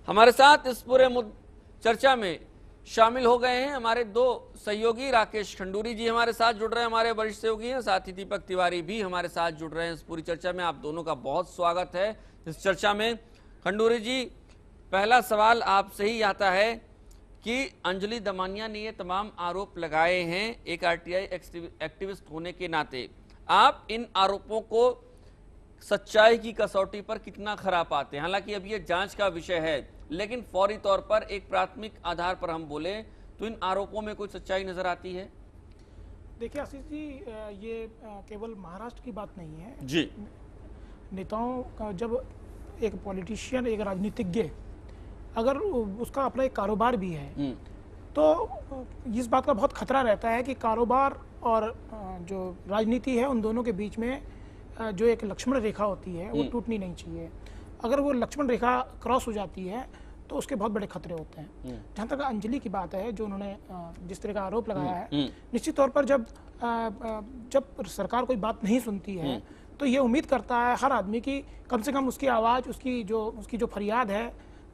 हमारे साथ इस पूरे चर्चा में शामिल हो गए हैं हमारे दो सहयोगी। राकेश खंडूरी जी हमारे साथ जुड़ रहे हैं, हमारे वरिष्ठ सहयोगी हैं। साथ ही दीपक तिवारी भी हमारे साथ जुड़ रहे हैं इस पूरी चर्चा में। आप दोनों का बहुत स्वागत है इस चर्चा में। खंडूरी जी, पहला सवाल आपसे ही आता है कि अंजलि दमानिया ने ये तमाम आरोप लगाए हैं एक आरटीआई एक्टिविस्ट होने के नाते, आप इन आरोपों को सच्चाई की कसौटी पर कितना खरा पाते हैं? हालांकि अब ये जांच का विषय है, लेकिन फौरी तौर पर एक प्राथमिक आधार पर हम बोले तो इन आरोपों में कोई सच्चाई नजर आती है? देखिए आशीष जी, ये केवल महाराष्ट्र की बात नहीं है जी। नेताओं का, जब एक पॉलिटिशियन, एक राजनीतिज्ञ अगर उसका अपना एक कारोबार भी है तो इस बात का बहुत खतरा रहता है कि कारोबार और जो राजनीति है उन दोनों के बीच में जो एक लक्ष्मण रेखा होती है वो टूटनी नहीं चाहिए। अगर वो लक्ष्मण रेखा क्रॉस हो जाती है तो उसके बहुत बड़े खतरे होते हैं। जहाँ तक अंजलि की बात है, जो उन्होंने जिस तरह का आरोप लगाया है, निश्चित तौर पर जब सरकार कोई बात नहीं सुनती है तो ये उम्मीद करता है हर आदमी की कम से कम उसकी आवाज़, उसकी जो फरियाद है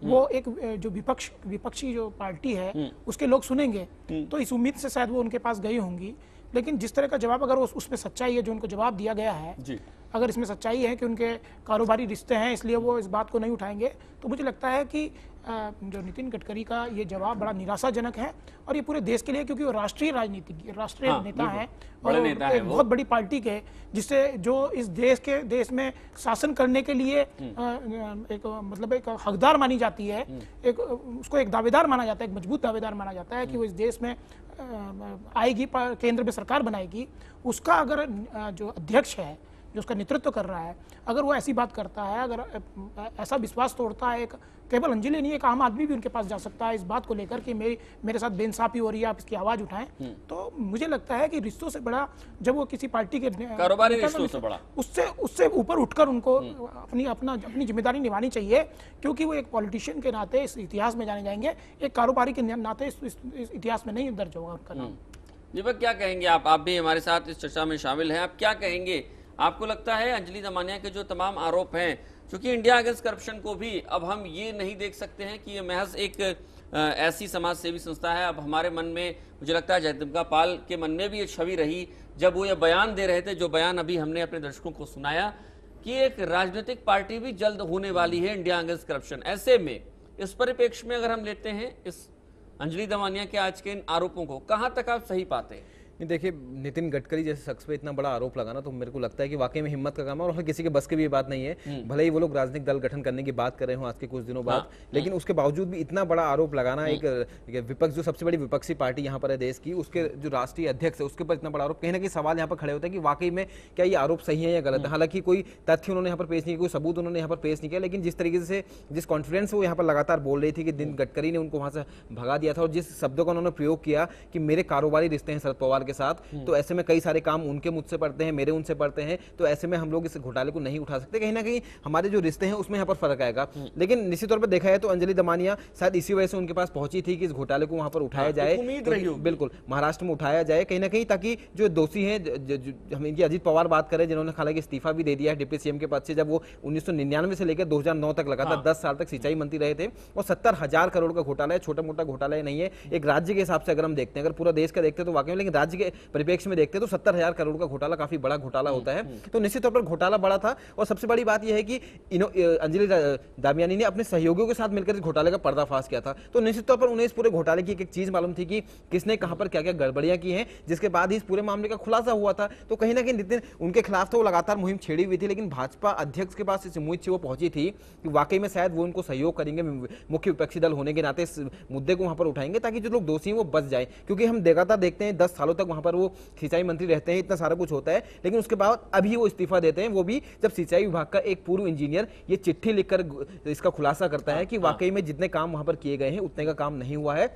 वो एक जो विपक्षी जो पार्टी है उसके लोग सुनेंगे। तो इस उम्मीद से शायद वो उनके पास गई होंगी। लेकिन जिस तरह का जवाब, अगर उसमें सच्चाई है जो उनको जवाब दिया गया है जी, अगर इसमें सच्चाई है कि उनके कारोबारी रिश्ते हैं इसलिए वो इस बात को नहीं उठाएंगे, तो मुझे लगता है कि जो नितिन गडकरी का ये जवाब बड़ा निराशाजनक है और ये पूरे देश के लिए, क्योंकि वो राष्ट्रीय नेता हैं और एक बहुत बड़ी पार्टी के, जिससे जो इस देश में शासन करने के लिए एक हकदार मानी जाती है, उसको एक दावेदार माना जाता है, एक मजबूत दावेदार माना जाता है कि वो इस देश में आएगी, केंद्र में सरकार बनाएगी। उसका अगर जो अध्यक्ष है, जो उसका नेतृत्व कर रहा है, अगर वो ऐसी बात करता है, अगर ऐसा विश्वास तोड़ता है, केवल अंजलि नहीं, एक आम आदमी भी उनके पास जा सकता है इस बात को लेकर कि मेरे साथ बेइंसाफी हो रही है, आप इसकी आवाज उठाएं। तो मुझे लगता है कि रिश्तों से बड़ा, जब वो किसी पार्टी के कारोबारी रिश्तों से बड़ा, उससे ऊपर उठकर उनको अपनी जिम्मेदारी निभानी चाहिए, क्योंकि वो एक पॉलिटिशियन के नाते इस इतिहास में जाने जाएंगे, एक कारोबारी के नाते इस इतिहास में नहीं दर्ज होगा उनका नाम। दीपक, क्या कहेंगे आप भी हमारे साथ इस चर्चा में शामिल हैं, आप क्या कहेंगे? आपको लगता है अंजलि दमानिया के जो तमाम आरोप हैं, क्योंकि इंडिया अगेंस्ट करप्शन को भी अब हम ये नहीं देख सकते हैं कि ये महज एक ऐसी समाज सेवी संस्था है। अब हमारे मन में, मुझे लगता है जगदम्बिका पाल के मन में भी ये छवि रही जब वो ये बयान दे रहे थे, जो बयान अभी हमने अपने दर्शकों को सुनाया, कि एक राजनीतिक पार्टी भी जल्द होने वाली है इंडिया अगेंस्ट करप्शन। ऐसे में इस परिप्रेक्ष्य में अगर हम लेते हैं इस अंजलि दमानिया के आज के इन आरोपों को, कहाँ तक आप सही पाते हैं? देखिए, नितिन गडकरी जैसे शख्स पे इतना बड़ा आरोप लगाना तो मेरे को लगता है कि वाकई में हिम्मत का काम है और हर किसी के बस की भी ये बात नहीं है। भले ही वो लोग राजनीतिक दल गठन करने की बात कर रहे हो आज के कुछ दिनों बाद, लेकिन उसके बावजूद भी इतना बड़ा आरोप लगाना, एक विपक्ष, जो सबसे बड़ी विपक्षी पार्टी यहाँ पर है देश की, उसके जो राष्ट्रीय अध्यक्ष है उसके ऊपर इतना बड़ा आरोप, कहीं ना कहीं सवाल यहाँ पर खड़े होते हैं कि वाकई में क्या ये आरोप सही है या गलत है। हालांकि कोई तथ्य उन्होंने यहाँ पर पेश नहीं किया, कोई सबूत उन्होंने यहाँ पर पेश नहीं किया, लेकिन जिस तरीके से, जिस कॉन्फिडेंस वो यहाँ पर लगातार बोल रही थी कि नितिन गडकरी ने उनको वहाँ से भगा दिया था, और जिस शब्दों का उन्होंने प्रयोग किया कि मेरे कारोबारी रिश्ते हैं शरद पवार के साथ, तो ऐसे में कई सारे काम उनके मुझसे पड़ते हैं, मेरे उनसे पड़ते हैं, तो ऐसे में हम लोग इस घोटाले को नहीं उठा सकते। कहीं ना कहीं हमारे जो रिश्ते हैं उसमें यहाँ पर फर्क आएगा। लेकिन निश्चित तौर पर देखा है तो अंजलि दमानिया शायद इसी वजह से उनके पास पहुंची थी कि इस घोटाले को वहां पर उठाया जाए, बिल्कुल महाराष्ट्र में उठाया जाए कहीं ना कहीं, ताकि जो दोषी हैं, हम इनकी अजीत पवार बात करें, जिन्होंने हालांकि इस्तीफा भी दे दिया है डिप्टी सीएम के पद से, जब वो 1999 से लेकर 2009 तक लगातार 10 साल तक सिंचाई मंत्री रहे थे, और 70,000 करोड़ का घोटाला है, छोटा मोटा घोटाला नहीं है। एक राज्य के हिसाब से अगर हम देखते हैं, अगर पूरा देश का देखते हैं तो वाकई में, लेकिन राज्य के परिप्रेक्ष्य में देखते हैं तो 70,000 करोड़ का घोटाला काफी बड़ा घोटाला होता है। तो निश्चित तौर पर घोटाला बड़ा था, और सबसे बड़ी बात यह है कि अंजलि दमानिया ने अपने सहयोगियों के साथ मिलकर इस घोटाले का पर्दाफाश किया था। तो निश्चित तौर पर उन्हें इस पूरे घोटाले की एक चीज मालूम थी कि किसने कहां पर क्या क्या गड़बड़ियां की हैं, जिसके बाद ही इस पूरे मामले का खुलासा हुआ था। तो कहीं ना कहीं नितिन उनके खिलाफ तो वो लगातार मुहिम छेड़ी हुई थी, लेकिन भाजपा अध्यक्ष के पास इस उम्मीद से वो पहुंची थी कि वाकई में शायद वो उनको सहयोग करेंगे, मुख्य विपक्षी दल होने के नाते इस मुद्दे को वहां पर उठाएंगे, ताकि जो लोग दोषी हैं वो बच जाए। क्योंकि हम लगातार देखते हैं 10 सालों तक वहां पर वो सिंचाई मंत्री रहते हैं, इतना सारा कुछ होता है, लेकिन उसके बाद अभी वो इस्तीफा देते हैं, वो भी जब सिंचाई विभाग का एक पूर्व इंजीनियर ये चिट्ठी लिखकर इसका खुलासा करता है कि वाकई में जितने काम वहां पर किए गए हैं उतने का काम नहीं हुआ है।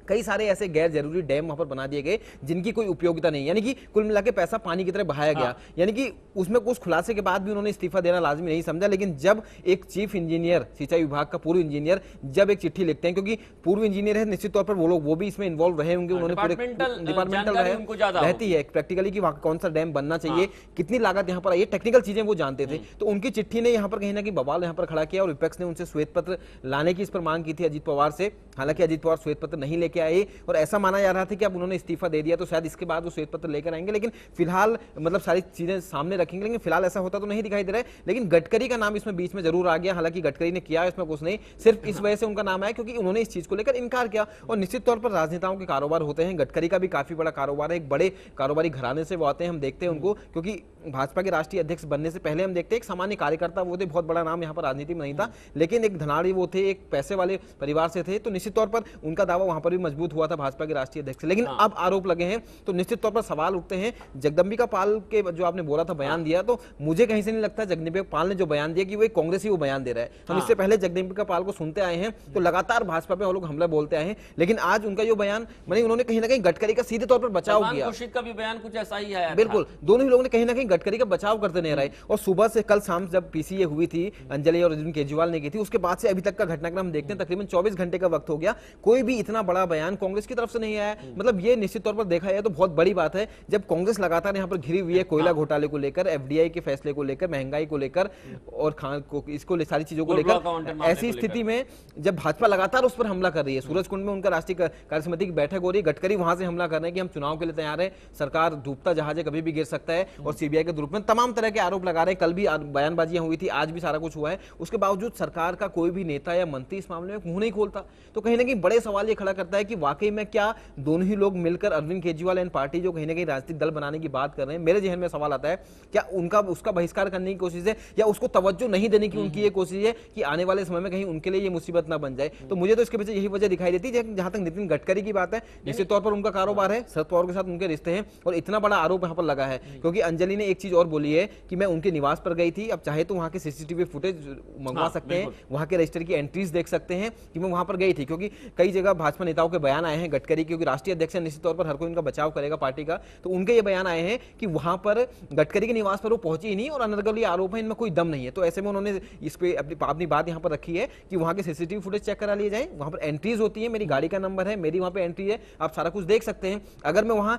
कई सारे ऐसे गैर जरूरी डैम वहां पर बना दिए गए जिनकी कोई उपयोगिता नहीं, यानी कि कुल मिला के पैसा पानी की तरह बहाया गया। यानी कि उसमें कुछ खुलासे के बाद भी उन्होंने इस्तीफा देना लाजमी नहीं समझा। लेकिन जब एक चीफ इंजीनियर, सिंचाई विभाग का पूर्व इंजीनियर जब एक चिट्ठी लिखते हैं, क्योंकि पूर्व इंजीनियर है, निश्चित तौर पर वो भी इसमें इन्वॉल्व रहे होंगे, उन्होंने पूरे डिपार्टमेंटल रहती है प्रैक्टिकली कि वहां कौन सा डैम बनना चाहिए, कितनी लागत यहाँ पर आई है, टेक्निकल चीजें वो जानते थे। तो उनकी चिट्ठी ने यहाँ पर कहीं ना कहीं बवाल यहाँ पर खड़ा किया और विपक्ष ने उनसे श्वेत पत्र लाने की इस पर मांग की थी अजीत पवार से। हालांकि अजीत पवार श्वेत पत्र नहीं लेके आए और ऐसा माना जा रहा था कि अब उन्होंने इस्तीफा दे दिया तो शायद इसके बाद वो श्वेत पत्र लेकर आएंगे, लेकिन फिलहाल मतलब सारी चीजें सामने रखेंगे, लेकिन फिलहाल ऐसा होता तो नहीं दिखाई दे रहा है। लेकिन गडकरी का नाम इसमें बीच में जरूर आ गया। हालांकि गडकरी ने किया इसमें कुछ नहीं, सिर्फ इस वजह से उनका नाम आया क्योंकि उन्होंने इस चीज को लेकर इनकार किया। और निश्चित तौर पर राजनेताओं के कारोबार होते हैं, गडकरी का भी काफी बड़ा कारोबार है, एक बड़े कारोबारी घराने से वो आते हैं, हम देखते हैं उनको, क्योंकि भाजपा के राष्ट्रीय अध्यक्ष बनने से पहले हम देखते हैं एक सामान्य कार्यकर्ता वो थे, बहुत बड़ा नाम यहाँ पर राजनीति में नहीं था, लेकिन एक धनाढ़ी वो थे, एक पैसे वाले परिवार से थे, तो निश्चित तौर पर उनका दावा वहां पर भी मजबूत हुआ था भाजपा के राष्ट्रीय अध्यक्ष। लेकिन अब आरोप लगे हैं तो निश्चित तौर पर सवाल उठते हैं। जगदम्बिका पाल के जो आपने बोला था बयान दिया, तो मुझे कहीं से नहीं लगता जगदम्बिका पाल ने जो बयान दिया कि वो एक कांग्रेसी वो बयान दे रहा है। हम इससे पहले जगदम्बिका पाल को सुनते आए हैं तो लगातार भाजपा पे वो लोग हमला बोलते आए हैं, लेकिन आज उनका जो बयान माने उन्होंने कहीं ना कहीं गडकरी का सीधे तौर पर बचाव किया। का भी बयान कुछ ऐसा ही है, बिल्कुल, दोनों ही लोगों ने कहीं ना कहीं गडकरी का बचाव करते नहीं रहे। और सुबह से कल शाम जब पीसीए हुई थी, अंजलि और अरविंद केजरीवाल ने की थी, उसके बाद से अभी तक का घटनाक्रम हम देखते हैं, तकरीबन 24 घंटे का वक्त हो गया, कोई भी इतना बड़ा बयान कांग्रेस की तरफ से नहीं आया। मतलब ये निश्चित तौर पर देखा जाए तो बहुत बड़ी बात है, जब कांग्रेस लगातार यहाँ पर घिरी हुई है कोयला घोटाले को लेकर, एफडीआई के फैसले को लेकर, महंगाई को लेकर और खान को इसको सारी चीजों को लेकर, ऐसी स्थिति में जब भाजपा लगातार उस पर हमला कर रही है, सूरजकुंड में उनका राष्ट्रीय कार्यसमिति की बैठक हो रही है, गडकरी वहां से हमला कर रहे हैं कि हम चुनाव के लिए तैयार है, सरकार डूबता जहाज है, कभी भी गिर सकता है, और सीबीआई के रूप में तमाम तरह के आरोप लगा रहे हैं। कल भी बयानबाजियां हुई थी, आज भी सारा कुछ हुआ है, उसके बावजूद सरकार का कोई भी नेता या मंत्री इस मामले में मुंह नहीं खोलता। तो कहीं ना कहीं बड़े सवाल ये खड़ा करता है कि वाकई में क्या दोनों ही लोग मिलकर अरविंद केजरीवाल एंड पार्टी जो कहीं ना कहीं राजनीतिक दल बनाने की बात कर रहे हैं, मेरे जहन में सवाल आता है क्या उनका उसका बहिष्कार करने की कोशिश है या उसको तवज्जो नहीं देने की उनकी ये कोशिश है कि आने वाले समय में कहीं उनके लिए ये मुसीबत ना बन जाए। तो मुझे तो इसके पीछे यही वजह दिखाई देती है। जहां तक नितिन गडकरी की बात है, निश्चित तौर पर उनका कारोबार है, शरद पवार के साथ उनके रिश्ते हैं और इतना बड़ा आरोप यहाँ पर लगा है क्योंकि अंजलि ने एक चीज और बोली है कि मैं उनके निवास पर गई थी, अब चाहे तो वहां के सीसीटीवी फुटेज मंगवा सकते हैं, वहां के रजिस्टर की एंट्रीज देख सकते हैं कि मैं वहां पर गई थी, क्योंकि कई जगह भाजपा नेताओं के बयान आए हैं गडकरी, क्योंकि राष्ट्रीय अध्यक्ष निश्चित तौर पर हर कोई उनका बचाव करेगा पार्टी का, तो उनके ये बयान आए हैं कि वहां पर गडकरी के निवास पर वो पहुंची ही नहीं और अनर्गल आरोप है, इनमें कोई दम नहीं है। तो ऐसे में उन्होंने इस पे अपनी बात यहां पर रखी है कि वहां के सीसीटीवी फुटेज चेक करा लिए जाए, वहां पर एंट्रीज होती है, मेरी गाड़ी का नंबर है, मेरी वहां पे एंट्री है, आप सारा कुछ देख सकते हैं। अगर मैं वहां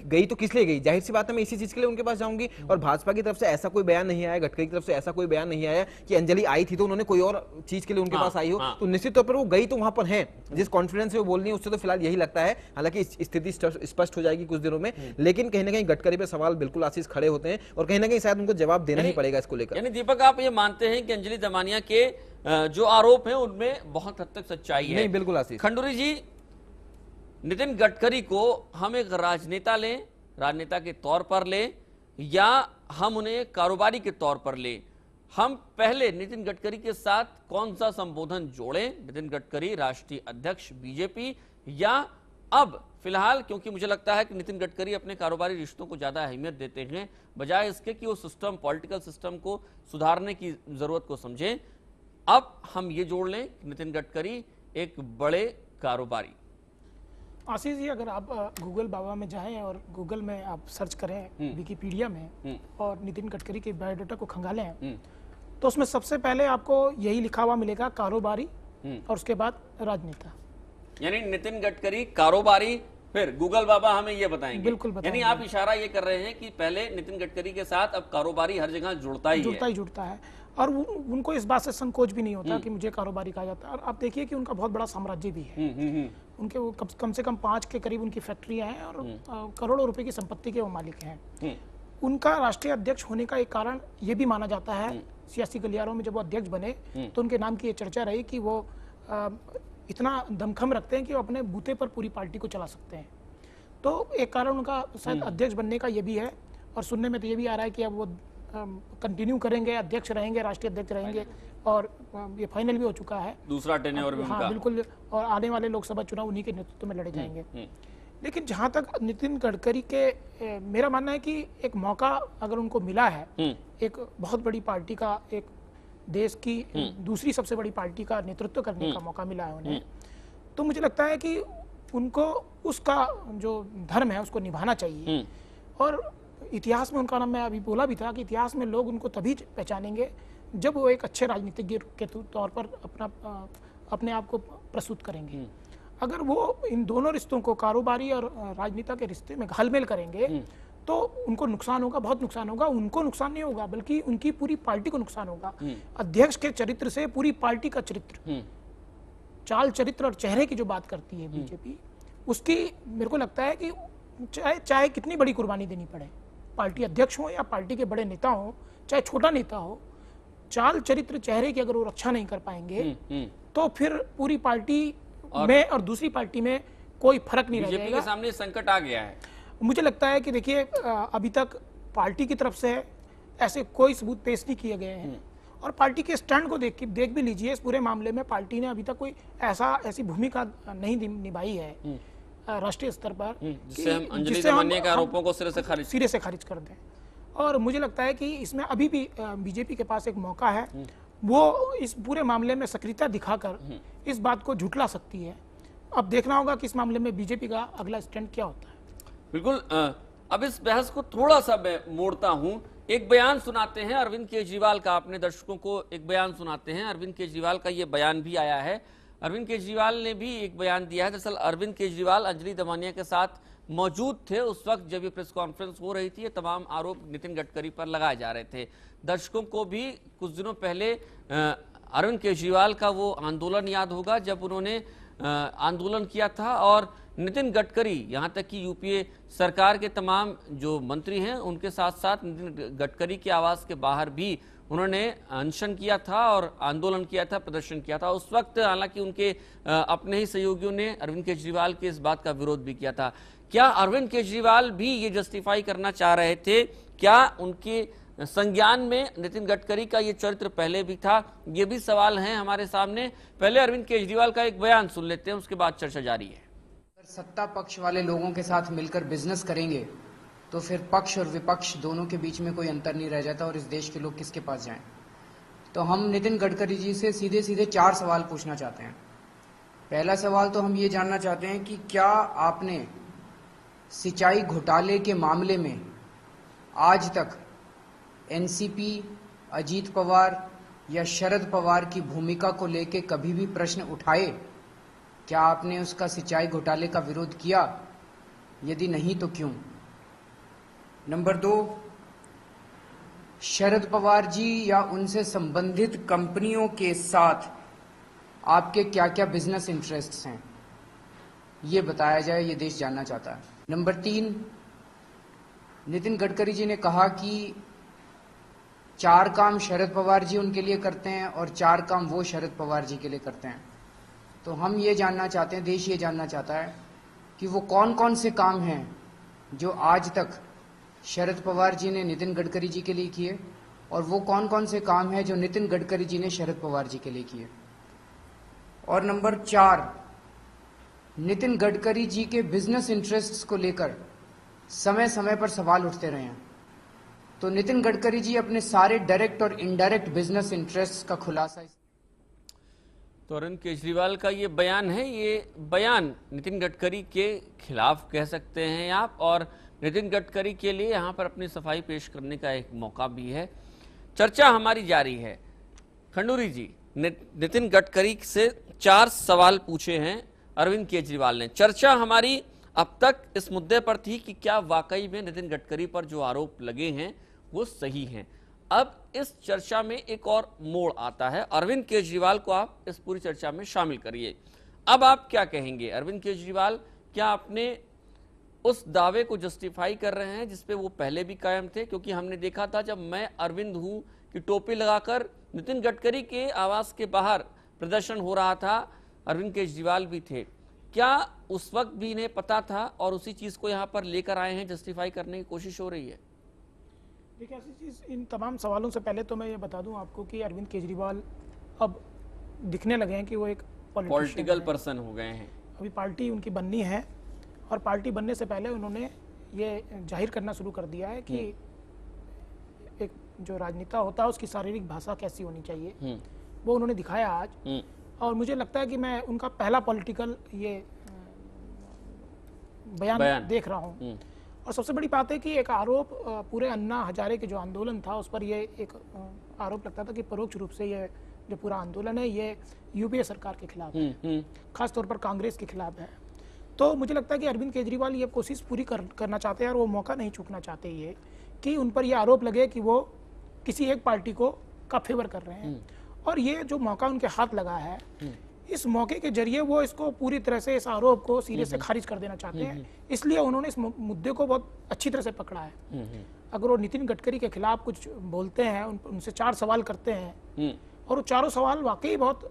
गई तो किस लिए गई, जाहिर सी बात है मैं इसी चीज के लिए उनके पास जाऊंगी। और भाजपा की तरफ से ऐसा कोई बयान नहीं आया, गडकरी की तरफ से ऐसा कोई बयान नहीं आया कि अंजलि आई थी तो उन्होंने कोई और चीज के लिए उनके पास आई हो। तो निश्चित तौर पर वो गई तो वहां पर है, जिस कॉन्फिडेंस से वो बोल रही है उससे तो फिलहाल यही लगता है, हालांकि स्थिति स्पष्ट हो जाएगी कुछ दिनों में, लेकिन कहीं ना कहीं गडकरी पे सवाल बिल्कुल आशीष खड़े होते हैं और कहीं ना कहीं शायद उनको जवाब देना ही पड़ेगा इसको लेकर। यानी दीपक, आप ये मानते हैं कि अंजलि दमानिया के जो आरोप हैं उनमें बहुत हद तक सच्चाई है? नहीं, बिल्कुल आशीष। खंडूरी जी, नितिन गडकरी को हम एक राजनेता लें, राजनेता के तौर पर लें, या हम उन्हें कारोबारी के तौर पर लें? हम पहले नितिन गडकरी के साथ कौन सा संबोधन जोड़ें, नितिन गडकरी राष्ट्रीय अध्यक्ष बीजेपी, या अब फिलहाल, क्योंकि मुझे लगता है कि नितिन गडकरी अपने कारोबारी रिश्तों को ज्यादा अहमियत देते हैं बजाय इसके कि वो सिस्टम, पॉलिटिकल सिस्टम को सुधारने की जरूरत को समझें, अब हम ये जोड़ लें कि नितिन गडकरी एक बड़े कारोबारी? आशीष जी, अगर आप गूगल बाबा में जाएं और गूगल में आप सर्च करें विकिपीडिया में और नितिन गडकरी के बायोडाटा को खंगालें तो उसमें सबसे पहले आपको यही लिखा हुआ मिलेगा, कारोबारी, और उसके बाद राजनेता। यानी नितिन गडकरी कारोबारी, फिर गूगल बाबा हमें ये बताएंगे। बिल्कुल बताएंगे। यानी आप इशारा ये कर रहे हैं कि पहले नितिन गडकरी के साथ अब कारोबारी हर जगह जुड़ता ही जुड़ता है और उनको इस बात से संकोच भी नहीं होता कि मुझे कारोबारी कहा जाता है। और आप देखिए कि उनका बहुत बड़ा साम्राज्य भी है, उनके वो कम से कम 5 के करीब उनकी फैक्ट्रियां हैं और करोड़ों रुपए की संपत्ति के वो मालिक हैं। उनका राष्ट्रीय अध्यक्ष होने का एक कारण ये भी माना जाता है, सियासी गलियारों में जब वो अध्यक्ष बने तो उनके नाम की ये चर्चा रही कि वो इतना दमखम रखते हैं कि वो अपने बूते पर पूरी पार्टी को चला सकते हैं। तो एक कारण उनका शायद अध्यक्ष बनने का ये भी है, और सुनने में तो ये भी आ रहा है कि अब वो कंटिन्यू करेंगे, अध्यक्ष रहेंगे, राष्ट्रीय अध्यक्ष रहेंगे, और ये फाइनल भी हो चुका है, दूसरा टेन्योर भी उनका। हाँ बिल्कुल, और आने वाले लोकसभा चुनाव उन्हीं के नेतृत्व में लड़े जाएंगे। लेकिन जहां तक नितिन गडकरी के मेरा मानना है कि एक मौका अगर उनको मिला है, एक बहुत बड़ी पार्टी का, एक देश की दूसरी सबसे बड़ी पार्टी का नेतृत्व करने का मौका मिला है उन्हें, तो मुझे लगता है कि उनको उसका जो धर्म है उसको निभाना चाहिए। और इतिहास में उनका नाम मैं अभी बोला भी था कि इतिहास में लोग उनको तभी पहचानेंगे जब वो एक अच्छे राजनीतिज्ञ के तौर पर अपने आप को प्रस्तुत करेंगे। अगर वो इन दोनों रिश्तों को, कारोबारी और राजनीति के रिश्ते में घालमेल करेंगे तो उनको नुकसान होगा, बहुत नुकसान होगा। उनको नुकसान नहीं होगा बल्कि उनकी पूरी पार्टी को नुकसान होगा। अध्यक्ष के चरित्र से पूरी पार्टी का चरित्र, चाल चरित्र और चेहरे की जो बात करती है बीजेपी, उसकी मेरे को लगता है कि चाहे कितनी बड़ी कुर्बानी देनी पड़े, पार्टी अध्यक्ष हो या पार्टी के बड़े नेता हो, चाहे छोटा नेता हो, चाल चरित्र चेहरे की अगर वो रक्षा नहीं कर पाएंगे तो फिर पूरी पार्टी में और दूसरी पार्टी में कोई फर्क नहीं रह जाएगा। बीजेपी के सामने संकट आ गया है। मुझे लगता है कि देखिए अभी तक पार्टी की तरफ से ऐसे कोई सबूत पेश नहीं किए गए हैं और पार्टी के स्टैंड को देख भी लीजिए। इस पूरे मामले में पार्टी ने अभी तक कोई ऐसी भूमिका नहीं निभाई है राष्ट्रीय स्तर पर जिससे हम अंजलि के आरोपों को सिरे से खारिज कर दें। और मुझे लगता है कि इसमें अभी भी बीजेपी के पास एक मौका है, वो इस पूरे मामले में सक्रियता दिखाकर इस बात को झुठला सकती है। अब देखना होगा कि इस मामले में बीजेपी का अगला स्टैंड क्या होता है। बिल्कुल। अब इस बहस को थोड़ा सा मैं मोड़ता हूं, एक बयान सुनाते हैं अरविंद केजरीवाल का, अपने दर्शकों को एक बयान सुनाते हैं। अरविंद केजरीवाल का ये बयान भी आया है। अरविंद केजरीवाल ने भी एक बयान दिया है। दरअसल अरविंद केजरीवाल अंजलि दमानिया के साथ मौजूद थे उस वक्त जब ये प्रेस कॉन्फ्रेंस हो रही थी। ये तमाम आरोप नितिन गडकरी पर लगाए जा रहे थे। दर्शकों को भी कुछ दिनों पहले अरविंद केजरीवाल का वो आंदोलन याद होगा जब उन्होंने आंदोलन किया था और नितिन गडकरी, यहाँ तक कि यूपीए सरकार के तमाम जो मंत्री हैं उनके साथ साथ नितिन गडकरी के आवास के बाहर भी उन्होंने अनशन किया था और आंदोलन किया था, प्रदर्शन किया था। उस वक्त हालांकि उनके अपने ही सहयोगियों ने अरविंद केजरीवाल के इस बात का विरोध भी किया था। क्या अरविंद केजरीवाल भी ये जस्टिफाई करना चाह रहे थे? क्या उनके संज्ञान में नितिन गडकरी का ये चरित्र पहले भी था? ये भी सवाल हैं हमारे सामने। पहले अरविंद केजरीवाल का एक बयान सुन लेते हैं, उसके बाद चर्चा जारी है। सत्ता पक्ष वाले लोगों के साथ मिलकर बिजनेस करेंगे तो फिर पक्ष और विपक्ष दोनों के बीच में कोई अंतर नहीं रह जाता और इस देश के लोग किसके पास जाएं। तो हम नितिन गडकरी जी से सीधे सीधे 4 सवाल पूछना चाहते हैं। पहला सवाल तो हम ये जानना चाहते हैं कि क्या आपने सिंचाई घोटाले के मामले में आज तक एनसीपी, अजीत पवार या शरद पवार की भूमिका को लेकर कभी भी प्रश्न उठाए? क्या आपने उसका सिंचाई घोटाले का विरोध किया? यदि नहीं तो क्यों? नंबर 2, शरद पवार जी या उनसे संबंधित कंपनियों के साथ आपके क्या क्या बिजनेस इंटरेस्ट्स हैं, ये बताया जाए, ये देश जानना चाहता है। नंबर 3, नितिन गडकरी जी ने कहा कि 4 काम शरद पवार जी उनके लिए करते हैं और 4 काम वो शरद पवार जी के लिए करते हैं। तो हम ये जानना चाहते हैं, देश ये जानना चाहता है कि वो कौन कौन से काम हैं जो आज तक शरद पवार जी ने नितिन गडकरी जी के लिए किए और वो कौन कौन से काम हैं जो नितिन गडकरी जी ने शरद पवार जी के लिए किए। और नंबर 4, नितिन गडकरी जी के बिजनेस इंटरेस्ट्स को लेकर समय समय पर सवाल उठते रहे हैं। तो नितिन गडकरी जी अपने सारे डायरेक्ट और इनडायरेक्ट बिजनेस इंटरेस्ट्स का खुलासा। तो अरविंद केजरीवाल का ये बयान है। ये बयान नितिन गडकरी के खिलाफ कह सकते हैं आप, और नितिन गडकरी के लिए यहाँ पर अपनी सफाई पेश करने का एक मौका भी है। चर्चा हमारी जारी है। खंडूरी जी, नितिन गडकरी से 4 सवाल पूछे हैं अरविंद केजरीवाल ने। चर्चा हमारी अब तक इस मुद्दे पर थी कि क्या वाकई में नितिन गडकरी पर जो आरोप लगे हैं वो सही हैं। अब इस चर्चा में एक और मोड़ आता है। अरविंद केजरीवाल को आप इस पूरी चर्चा में शामिल करिए। अब आप क्या कहेंगे? अरविंद केजरीवाल क्या अपने उस दावे को जस्टिफाई कर रहे हैं जिसपे वो पहले भी कायम थे? क्योंकि हमने देखा था जब मैं अरविंद हूं कि टोपी लगाकर नितिन गडकरी के आवास के बाहर प्रदर्शन हो रहा था, अरविंद केजरीवाल भी थे। क्या उस वक्त भी इन्हें पता था और उसी चीज को यहाँ पर लेकर आए हैं, जस्टिफाई करने की कोशिश हो रही है? देखिए, ऐसी चीज, इन तमाम सवालों से पहले तो मैं ये बता दूं आपको कि अरविंद केजरीवाल अब दिखने लगे हैं कि वो एक पॉलिटिकल पर्सन हो गए हैं। अभी पार्टी उनकी बननी है और पार्टी बनने से पहले उन्होंने ये जाहिर करना शुरू कर दिया है कि एक जो राजनेता होता है उसकी शारीरिक भाषा कैसी होनी चाहिए, वो उन्होंने दिखाया आज। और मुझे लगता है कि मैं उनका पहला पॉलिटिकल ये बयान देख रहा हूँ। और सबसे बड़ी बात है कि एक आरोप पूरे अन्ना हजारे के जो आंदोलन था उस पर ये एक आरोप लगता था कि परोक्ष रूप से ये जो पूरा आंदोलन है ये यूपीए सरकार के खिलाफ है, खास तौर पर कांग्रेस के खिलाफ है। तो मुझे लगता है कि अरविंद केजरीवाल ये कोशिश पूरी करना चाहते हैं और वो मौका नहीं चूकना चाहते ये कि उन पर ये आरोप लगे कि वो किसी एक पार्टी का फेवर कर रहे हैं। और ये जो मौका उनके हाथ लगा है, इस मौके के जरिए वो इसको पूरी तरह से इस आरोप को सिरे से खारिज कर देना चाहते हैं। इसलिए उन्होंने इस मुद्दे को बहुत अच्छी तरह से पकड़ा है। अगर वो नितिन गडकरी के खिलाफ कुछ बोलते हैं, उनसे 4 सवाल करते हैं और वो चारों सवाल वाकई बहुत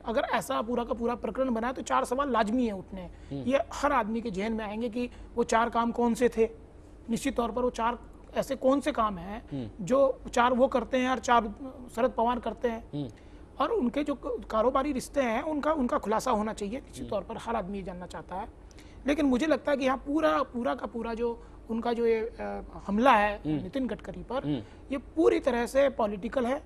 अगर ऐसा पूरा का पूरा प्रकरण बना तो 4 सवाल लाजमी है उठने। ये हर आदमी के जहन में आएंगे कि वो 4 काम कौन से थे। निश्चित तौर पर वो 4 ऐसे कौन से काम हैं जो 4 वो करते हैं और 4 शरद पवार करते हैं, और उनके जो कारोबारी रिश्ते हैं उनका खुलासा होना चाहिए। निश्चित तौर पर हर आदमी ये जानना चाहता है। लेकिन मुझे लगता है कि यहाँ पूरा का पूरा जो उनका जो ये हमला है नितिन गडकरी पर, ये पूरी तरह से पॉलिटिकल है।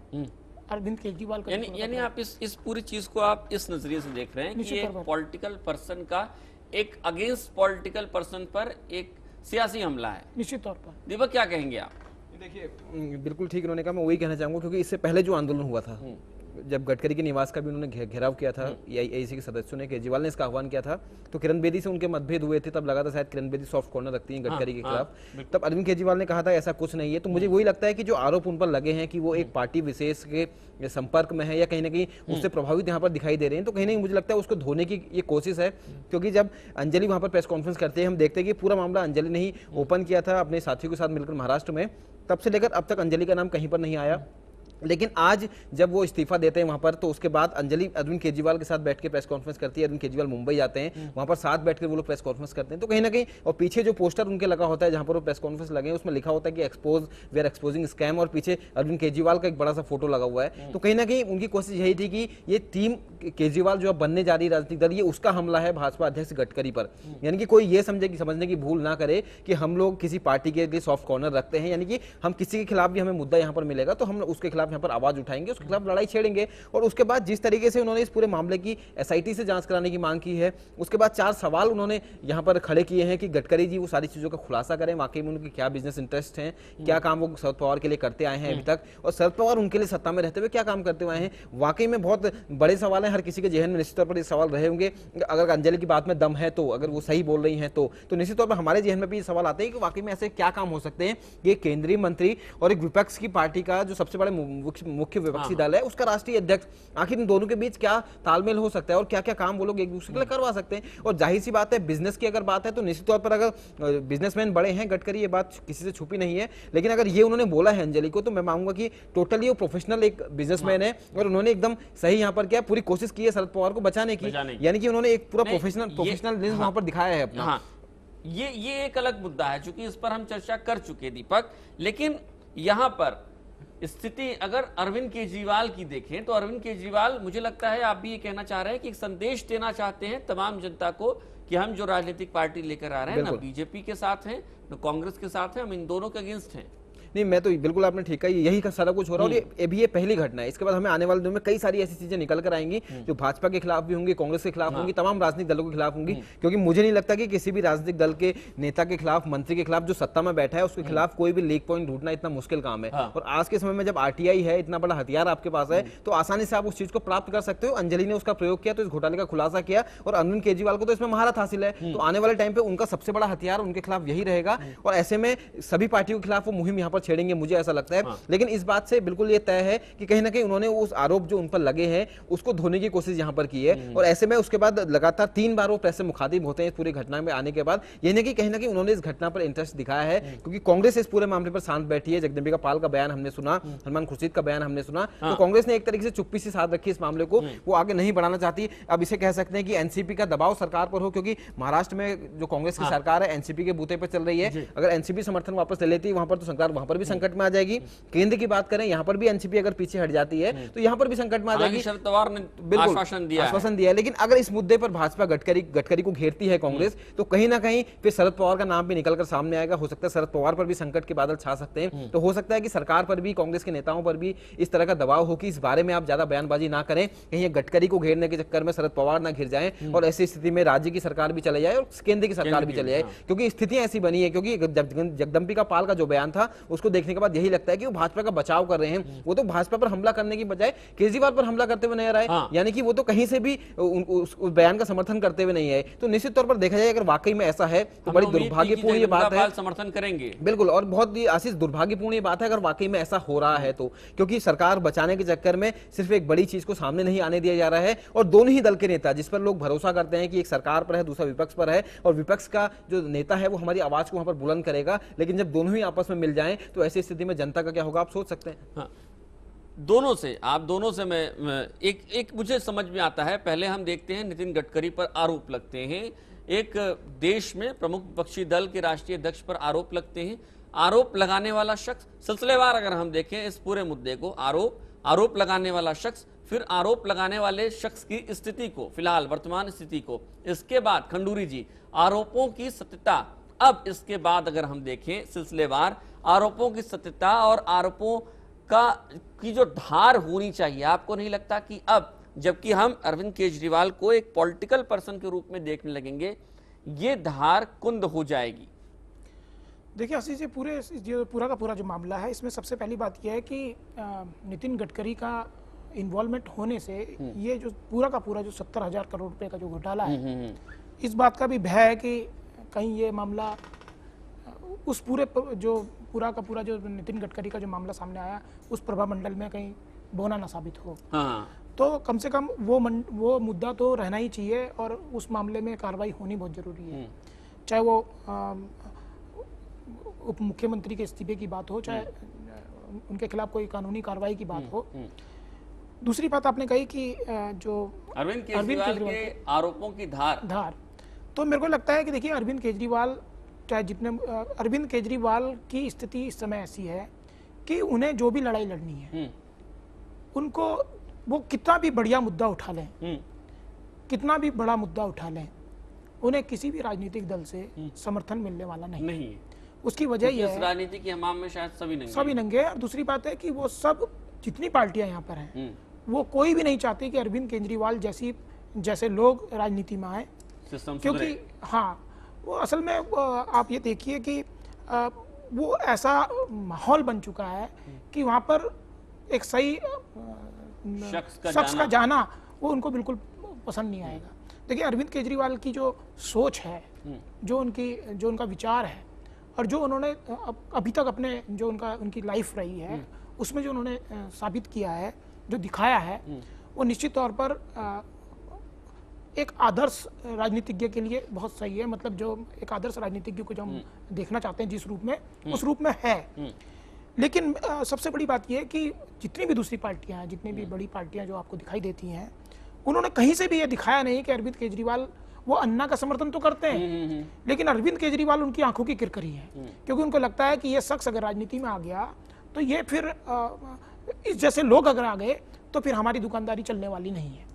अरविंद केजरीवाल का यानी आप इस पूरी चीज को आप इस नजरिए से देख रहे हैं कि ये पॉलिटिकल पर्सन का एक अगेंस्ट पॉलिटिकल पर्सन पर एक सियासी हमला है। निश्चित तौर पर दीपक क्या कहेंगे आप? देखिए बिल्कुल ठीक उन्होंने कहा, मैं वही कहना चाहूंगा क्योंकि इससे पहले जो आंदोलन हुआ था, जब गडकरी के निवास का भी उन्होंने घेराव किया था, एआईसी के सदस्यों ने, केजरीवाल ने इसका आह्वान किया था, तो किरण बेदी से उनके मतभेद हुए थे। तब लगा था शायद किरण बेदी सॉफ्ट कॉर्नर रखती हैं गडकरी के खिलाफ। तब अरविंद केजरीवाल ने कहा था ऐसा कुछ नहीं है। तो मुझे वही लगता है कि जो आरोप उन पर लगे हैं कि वो एक पार्टी विशेष के संपर्क में है या कहीं ना कहीं उससे प्रभावित यहाँ पर दिखाई दे रहे हैं, तो कहीं ना कहीं मुझे लगता है उसको धोने की ये कोशिश है। क्योंकि जब अंजलि वहाँ पर प्रेस कॉन्फ्रेंस करते हैं, हम देखते हैं कि पूरा मामला अंजलि ने ही ओपन किया था अपने साथियों के साथ मिलकर महाराष्ट्र में। तब से लेकर अब तक अंजलि का नाम कहीं पर नहीं आया। लेकिन आज जब वो इस्तीफा देते हैं वहां पर, तो उसके बाद अंजलि अरविंद केजरीवाल के साथ बैठ के प्रेस कॉन्फ्रेंस करती है। अरविंद केजरीवाल मुंबई जाते हैं, वहां पर साथ बैठ कर वो लोग प्रेस कॉन्फ्रेंस करते हैं। तो कहीं ना कहीं और पीछे जो पोस्टर उनके लगा होता है जहां पर वो प्रेस कॉन्फ्रेंस लगे हैं, उसमें लिखा होता है कि expose we are exposing scam, और पीछे अरविंद केजरीवाल का एक बड़ा सा फोटो लगा हुआ है। तो कहीं ना कहीं उनकी कोशिश यही थी कि ये टीम केजरीवाल जो अब बनने जा रही है राजनीतिक दल, ये उसका हमला है भाजपा अध्यक्ष गडकरी पर। यानी कि कोई ये समझने की भूल ना करे कि हम लोग किसी पार्टी के लिए सॉफ्ट कॉर्नर रखते हैं, यानी कि हम किसी के खिलाफ भी हमें मुद्दा यहाँ पर मिलेगा तो हम उसके खिलाफ यहाँ पर आवाज उठाएंगे, उसके खिलाफ लड़ाई छेड़ेंगे। और उसके बाद जिस तरीके से उन्होंने इस पूरे मामले की एसआईटी से जांच कराने की मांग की है, उसके बाद 4 सवाल उन्होंने यहाँ पर खड़े किए हैं कि गडकरी जी वो सारी चीजों का खुलासा करें, वाकई में उनके क्या बिजनेस इंटरेस्ट हैं, क्या काम वो शरद पवार के लिए करते आए हैं अभी तक, और शरद पवार उनके लिए सत्ता में रहते हुए क्या काम करते हुए आए हैं। वाकई में बहुत बड़े सवाल हैं, हर किसी के जहन में निश्चित तौर पर ये सवाल रहे होंगे। अगर अंजलि की बात में दम है, तो अगर वो सही बोल रही हैं तो निश्चित तौर पर हमारे जहन में भी ये सवाल आते हैं कि वाकई में ऐसे क्या काम हो सकते हैं कि एक केंद्रीय मंत्री और एक विपक्ष की पार्टी का जो सबसे बड़े मुख्य विपक्षी दल है उसका राष्ट्रीय अध्यक्ष, आखिर इन दोनों के बीच क्या तालमेल हो सकता है और क्या क्या काम वो लोग एक दूसरे के लिए करवा सकते हैं। और जाहिर सी बात है, बिजनेस की अगर बात है तो निश्चित तौर पर अगर बिजनेसमैन बड़े हैं गडकरी, ये बात किसी से छुपी नहीं है। लेकिन अगर ये उन्होंने बोला है अंजलि को, तो मैं मानूंगा कि टोटली वो प्रोफेशनल एक बिजनेसमैन है और उन्होंने एकदम सही यहाँ पर क्या पूरी कोशिश की है शरद पवार को बचाने की, यानी कि उन्होंने एक पूरा प्रोफेशनलिज्म वहां पर दिखाया है अपना। ये एक अलग मुद्दा है, चूंकि इस पर हम चर्चा कर चुके दीपक। लेकिन यहां पर स्थिति अगर अरविंद केजरीवाल की देखें तो अरविंद केजरीवाल, मुझे लगता है आप भी ये कहना चाह रहे हैं कि एक संदेश देना चाहते हैं तमाम जनता को कि हम जो राजनीतिक पार्टी लेकर आ रहे हैं, ना बीजेपी के साथ हैं न कांग्रेस के साथ हैं, हम इन दोनों के अगेंस्ट हैं। नहीं, मैं तो बिल्कुल आपने ठीक है, यही का सारा कुछ हो रहा है। और ये पहली घटना है। इसके बाद हमें आने वाले दिनों में कई सारी ऐसी चीजें निकल कर आएंगी जो भाजपा के खिलाफ भी होंगी, कांग्रेस के खिलाफ होंगी, तमाम राजनीतिक दलों के खिलाफ होंगी। क्योंकि मुझे नहीं लगता कि किसी भी राजनीतिक दल के नेता के खिलाफ, मंत्री के खिलाफ जो सत्ता में बैठा है उसके खिलाफ कोई भी लीक पॉइंट ढूंढना इतना मुश्किल काम है। और आज के समय में जब आरटीआई है, इतना बड़ा हथियार आपके पास है, तो आसानी से आप उस चीज को प्राप्त कर सकते हो। अंजलि ने उसका प्रयोग किया तो इस घोटाले का खुलासा किया, और अरविंद केजरीवाल को तो इसमें महारत हासिल है। तो आने वाले टाइम पे उनका सबसे बड़ा हथियार उनके खिलाफ यही रहेगा, और ऐसे में सभी पार्टियों के खिलाफ वो मुहिम यहाँ पर छेड़ेंगे, मुझे ऐसा लगता है। लेकिन इस बात से बिल्कुल ये तय है कि कहीं ना कहीं उन्होंने उस आरोप जो उन पर लगे हैं उसको धोने की कोशिश यहां पर की है। और ऐसे में उसके बाद लगातार 3 बार वो प्रेस से मुखातिब होते हैं इस पूरी घटना में आने के बाद। ये नहीं कि कहीं ना कहीं उन्होंने इस घटना पर इंटरेस्ट दिखाया है, क्योंकि कांग्रेस इस पूरे मामले पर शांत बैठी है। जगदम्बिका पाल का बयान हमने सुना, सलमान खुर्शीद का बयान हमने सुना, तो कांग्रेस ने एक तरीके से चुप्पी से साथ रखी इस मामले को, वो आगे नहीं बढ़ाना चाहती। अब इसे कह सकते हैं कि एनसीपी का दबाव सरकार पर हो, क्योंकि महाराष्ट्र में जो कांग्रेस की सरकार है एनसीपी के बूते पर चल रही है। अगर एनसीपी समर्थन वापस ले लेती है वहां पर, तो सरकार वहां पर पर भी संकट में आ जाएगी। केंद्र की बात करें, यहाँ पर भी एनसीपी अगर पीछे हट जाती है तो यहाँ पर भी संकट में आ जाएगी। शरद पवार ने बिल्कुल आश्वासन दिया है, लेकिन अगर इस मुद्दे पर भाजपा गडकरी को घेरती है कांग्रेस, तो कहीं ना कहीं फिर शरद पवार का नाम भी निकलकर सामने आएगा। हो सकता है शरद पवार पर भी संकट के बादल छा सकते हैं। तो हो सकता है कि सरकार पर भी, कांग्रेस के नेताओं पर भी इस तरह का दबाव हो कि इस बारे में आप ज्यादा बयानबाजी ना करें, कहीं गडकरी को घेरने के चक्कर में शरद पवार ना घिर जाएं और ऐसी स्थिति में राज्य की सरकार भी चले जाए और केंद्र की सरकार भी चले जाए। क्योंकि स्थितियां ऐसी बनी है, क्योंकि जगदम्बिका पाल का जो बयान था उसको देखने के बाद यही लगता है कि वो भाजपा का बचाव कर रहे हैं। वो तो भाजपा पर हमला करने की बजाय केजरीवाल पर हमला करते हुए नजर आए, यानी कि वो तो कहीं से भी उस बयान का समर्थन करते हुए नहीं आए। तो निश्चित तौर पर देखा जाए अगर वाकई में ऐसा है तो बड़ी दुर्भाग्यपूर्ण ये बात है। समर्थन करेंगे बिल्कुल, और बहुत ही आशीष दुर्भाग्यपूर्ण ये बात है अगर वाकई में ऐसा हो रहा है तो, क्योंकि सरकार बचाने के चक्कर में सिर्फ एक बड़ी चीज को सामने नहीं आने दिया जा रहा है और दोनों ही दल के नेता, जिस पर लोग भरोसा करते हैं कि एक सरकार पर है, दूसरा विपक्ष पर है, और विपक्ष का जो नेता है वो हमारी आवाज को वहां पर बुलंद करेगा, लेकिन जब दोनों ही आपस में मिल जाएं तो ऐसी स्थिति में जनता का क्या होगा आप सोच सकते हैं। हाँ। आप दोनों से मैं एक मुझे समझ में आता है। पहले हम देखते हैं नितिन गडकरी पर आरोप लगते हैं, एक देश में प्रमुख विपक्षी दल के राष्ट्रीय अध्यक्ष पर आरोप लगते हैं। आरोप लगाने वाला शख्स, सिलसिलेवार अगर हम देखें इस पूरे मुद्दे को, आरोप लगाने वाला शख्स, फिर आरोप लगाने वाले शख्स की स्थिति को, फिलहाल वर्तमान स्थिति को, इसके बाद खंडूरी जी आरोपों की सत्यता। अब इसके बाद अगर हम देखें सिलसिलेवार आरोपों की सत्यता और आरोपों की जो धार होनी चाहिए, आपको नहीं लगता कि अब जबकि हम अरविंद केजरीवाल को एक पॉलिटिकल पर्सन के रूप में देखने लगेंगे, ये धार कुंद हो जाएगी? देखिए आशीष जी, पूरा का पूरा जो मामला है, इसमें सबसे पहली बात यह है कि नितिन गडकरी का इन्वॉल्वमेंट होने से ये जो पूरा का पूरा जो 70,000 करोड़ रुपए का जो घोटाला है, इस बात का भी भय है कि कहीं ये मामला उस पूरा का पूरा जो नितिन गडकरी का जो मामला सामने आया उस प्रभामंडल में कहीं बोना ना साबित हो। तो कम से कम वो मुद्दा तो रहना ही चाहिए और उस मामले में कार्रवाई होनी बहुत जरूरी है। चाहे वो उप मुख्यमंत्री के इस्तीफे की बात हो, चाहे उनके खिलाफ कोई कानूनी कार्रवाई की बात हो। दूसरी बात आपने कही कि जो अरविंद केजरीवाल के आरोपों की धार, तो मेरे को लगता है कि देखिए अरविंद केजरीवाल की स्थिति इस समय ऐसी है कि उन्हें जो भी लड़ाई लड़नी है, उनको वो कितना भी बढ़िया मुद्दा उठा लें, कितना भी बड़ा मुद्दा उठा लें, उन्हें किसी भी राजनीतिक दल से समर्थन मिलने वाला नहीं है। उसकी वजह यह है, राजनीति के हमाम में शायद सभी नंगे। और दूसरी बात है कि वो सब जितनी पार्टियां यहाँ पर हैं, वो कोई भी नहीं चाहती कि अरविंद केजरीवाल जैसे लोग राजनीति में आए, क्योंकि वो असल में आप ये देखिए कि वो ऐसा माहौल बन चुका है कि वहाँ पर एक सही शख्स का जाना वो उनको बिल्कुल पसंद नहीं आएगा। देखिए अरविंद केजरीवाल की जो सोच है, जो उनका विचार है और जो उन्होंने अभी तक अपने जो उनकी लाइफ रही है उसमें जो उन्होंने साबित किया है, जो दिखाया है, वो निश्चित तौर पर एक आदर्श राजनीतिज्ञ के लिए बहुत सही है। मतलब जो एक आदर्श राजनीतिज्ञ को जो हम देखना चाहते हैं जिस रूप में, उस रूप में है। लेकिन सबसे बड़ी बात यह है कि जितनी भी दूसरी पार्टियां हैं, जितनी भी बड़ी पार्टियां जो आपको दिखाई देती हैं, उन्होंने कहीं से भी ये दिखाया नहीं कि अरविंद केजरीवाल, वो अन्ना का समर्थन तो करते हैं लेकिन अरविंद केजरीवाल उनकी आंखों की किरकिरी है, क्योंकि उनको लगता है कि ये शख्स अगर राजनीति में आ गया तो ये फिर इस जैसे लोग अगर आ गए तो फिर हमारी दुकानदारी चलने वाली नहीं है।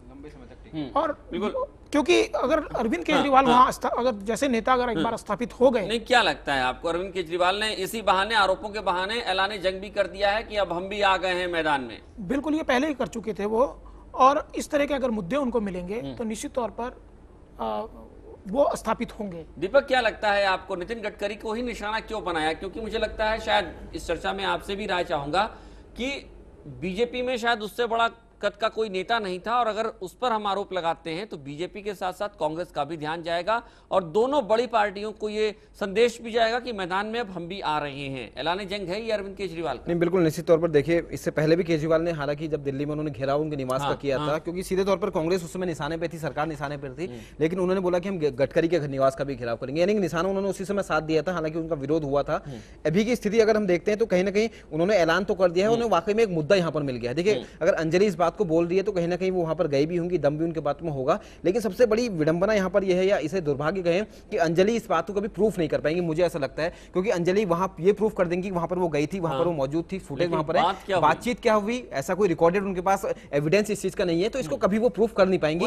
और क्योंकि अगर अरविंद केजरीवाल वहाँ अगर जैसे नेता अगर एक बार स्थापित हो गए, नहीं, क्या लगता है आपको अरविंद केजरीवाल ने इसी बहाने, आरोपों के बहाने ऐलान जंग भी कर दिया है कि अब हम भी आ गए हैं मैदान में? बिल्कुल, ये पहले ही कर चुके थे वो, और इस तरह के अगर मुद्दे उनको मिलेंगे तो निश्चित तौर पर वो स्थापित होंगे। दीपक, क्या लगता है आपको नितिन गडकरी को ही निशाना क्यों बनाया? क्योंकि मुझे लगता है, शायद इस चर्चा में आपसे भी राय चाहूंगा कि बीजेपी में शायद उससे बड़ा कद का कोई नेता नहीं था, और अगर उस पर हम आरोप लगाते हैं तो बीजेपी के साथ साथ कांग्रेस का भी ध्यान जाएगा और दोनों बड़ी पार्टियों को ये संदेश भी जाएगा कि मैदान में अब हम भी आ रहे हैं। ऐलान जंग है ये अरविंद केजरीवाल का? नहीं, बिल्कुल निश्चित तौर पर देखिए, इससे पहले भी केजरीवाल ने, हालांकि जब दिल्ली में उन्होंने घेराव उनके निवास का किया था, क्योंकि सीधे तौर पर कांग्रेस उस समय निशाने पे थी, सरकार निशाने पर थी, लेकिन उन्होंने बोला कि हम गडकरी के निवास का भी घेराव करेंगे, यानी कि निशाना उन्होंने उसी समय साथ दिया था, हालांकि उनका विरोध हुआ था। अभी की स्थिति अगर हम देखते हैं तो कहीं ना कहीं उन्होंने ऐलान तो कर दिया है, उन्हें वाकई में एक मुद्दा यहाँ पर मिल गया है। देखिए, अगर अंजलि इस बात को बोल रही है तो कहीं ना कहीं वो वहां पर गई भी होंगी, दम भी उनके बात में होगा। लेकिन सबसे बड़ी विडंबना यहाँ पर यह है, या इसे दुर्भाग्य कहें, कि अंजलि इस बात को कभी प्रूफ नहीं कर पाएंगी, मुझे ऐसा लगता है, क्योंकि अंजलि वहां ये प्रूफ कर देंगी वहां पर वो गई थी, वहां पर वो मौजूद थी, फुटेज वहां पर है, बातचीत क्या हुई, ऐसा कोई रिकॉर्डेड उनके पास एविडेंस इस चीज का नहीं है, तो इसको कभी वो प्रूफ कर नहीं पाएंगी।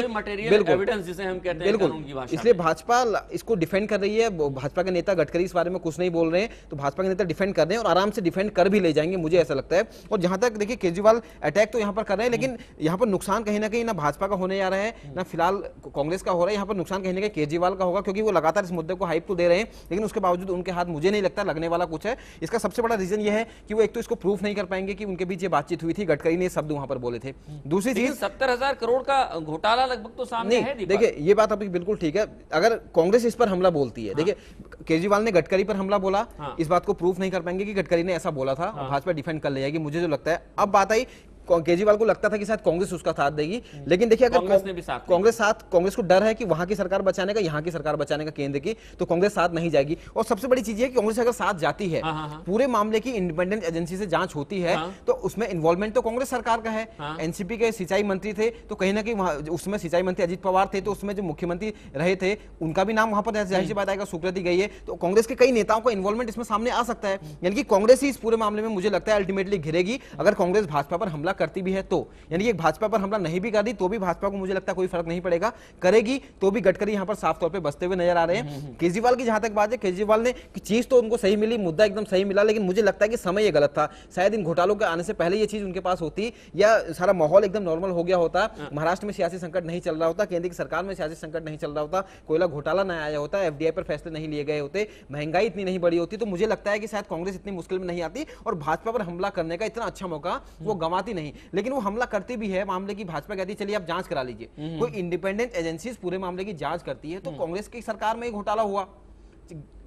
एविडेंस जिसे हम कहते हैं कानून की भाषा में। इसलिए भाजपा इसको डिफेंड कर रही है। भाजपा के नेता गडकरी इस बारे में कुछ नहीं बोल रहे हैं, तो भाजपा के नेता डिफेंड कर रहे हैं और आराम से डिफेंड कर भी ले जाएंगे, मुझे ऐसा लगता है। और जहां तक देखिए केजरीवाल अटैक तो यहां पर कर रहे हैं, लेकिन यहां पर नुकसान कहीं ना कहीं ना भाजपा का होने जा रहा है, ना फिलहाल कांग्रेस का हो रहा है, यहां पर नुकसान कहीं ना कहीं केजरीवाल का होगा, क्योंकि वो लगातार इस मुद्दे को हाइप तो दे रहे हैं, लेकिन उसके बावजूद उनके हाथ मुझे नहीं लगता लगने वाला कुछ है। इसका सबसे बड़ा रीजन ये है कि वो एक तो इसको प्रूफ नहीं कर पाएंगे कि उनके बीच ये बातचीत हुई थी, गडकरी ने शब्द वहां पर बोले थे। दूसरी चीज 70,000 करोड़ का घोटाला लगभग तो सामने है। देखिए ये बात आपकी बिल्कुल ठीक है, अगर कांग्रेस इस पर हमला बोलती है, देखिए केजरीवाल ने गडकरी पर हमला बोला, इस बात को प्रूफ नहीं कर पाएंगे कि गडकरी ने ऐसा बोला था, भाजपा डिफेंड कर ले जाएगी, मुझे जो लगता है। अब बात आई केजरीवाल को लगता था कि शायद कांग्रेस उसका साथ देगी, लेकिन देखिए अगर कांग्रेस को डर है कि वहां की सरकार बचाने का, यहां की सरकार बचाने का केंद्र की, तो कांग्रेस साथ नहीं जाएगी। और सबसे बड़ी चीज है कि कांग्रेस अगर साथ जाती है, पूरे मामले की इंडिपेंडेंट एजेंसी से जांच होती है, तो उसमें इन्वॉल्वमेंट तो कांग्रेस सरकार का है। एनसीपी के सिंचाई मंत्री थे, तो कहीं ना कहीं उसमें सिंचाई मंत्री अजीत पवार थे, तो उसमें जो मुख्यमंत्री रहे थे उनका भी नाम वहां पर जाहिर सी बात आएगा, स्वीकृति गई है, तो कांग्रेस के कई नेताओं का इन्वॉल्वमेंट इसमें सामने आ सकता है। यानी कि कांग्रेस ही इस पूरे मामले में मुझे लगता है अल्टीमेटली घिरेगी, अगर कांग्रेस भाजपा पर हमला करती भी है तो। यानी कि भाजपा पर हमला नहीं भी कर दी तो भी भाजपा को मुझे लगता है कोई फर्क नहीं पड़ेगा, करेगी तो भी गडकरी यहां पर साफ तौर पे बसते हुए नजर आ रहे हैं। केजरीवाल की जहां तक बात है, केजरीवाल ने चीज तो उनको सही मिली, मुद्दा एकदम सही मिला, लेकिन मुझे लगता है कि समय ये गलत था। शायद इन घोटालों के आने से पहले ये चीज उनके पास होती, या सारा माहौल एकदम नॉर्मल हो गया होता, महाराष्ट्र में सियासी संकट नहीं चल रहा होता, केंद्र की सरकार में सियासी संकट नहीं चल रहा होता, कोयला घोटाला नहीं आया होता, एफडीआई पर फैसले नहीं लिए गए होते, महंगाई इतनी नहीं बढ़ी होती, तो मुझे लगता है कि शायद कांग्रेस इतनी मुश्किल में नहीं आती और भाजपा पर हमला करने का इतना अच्छा मौका वो गंवाती नहीं। लेकिन वो हमला करती भी है, मामले की भाजपा कहती है चलिए आप जांच करा लीजिए, कोई इंडिपेंडेंट एजेंसी पूरे मामले की जांच करती है, तो कांग्रेस की सरकार में घोटाला हुआ,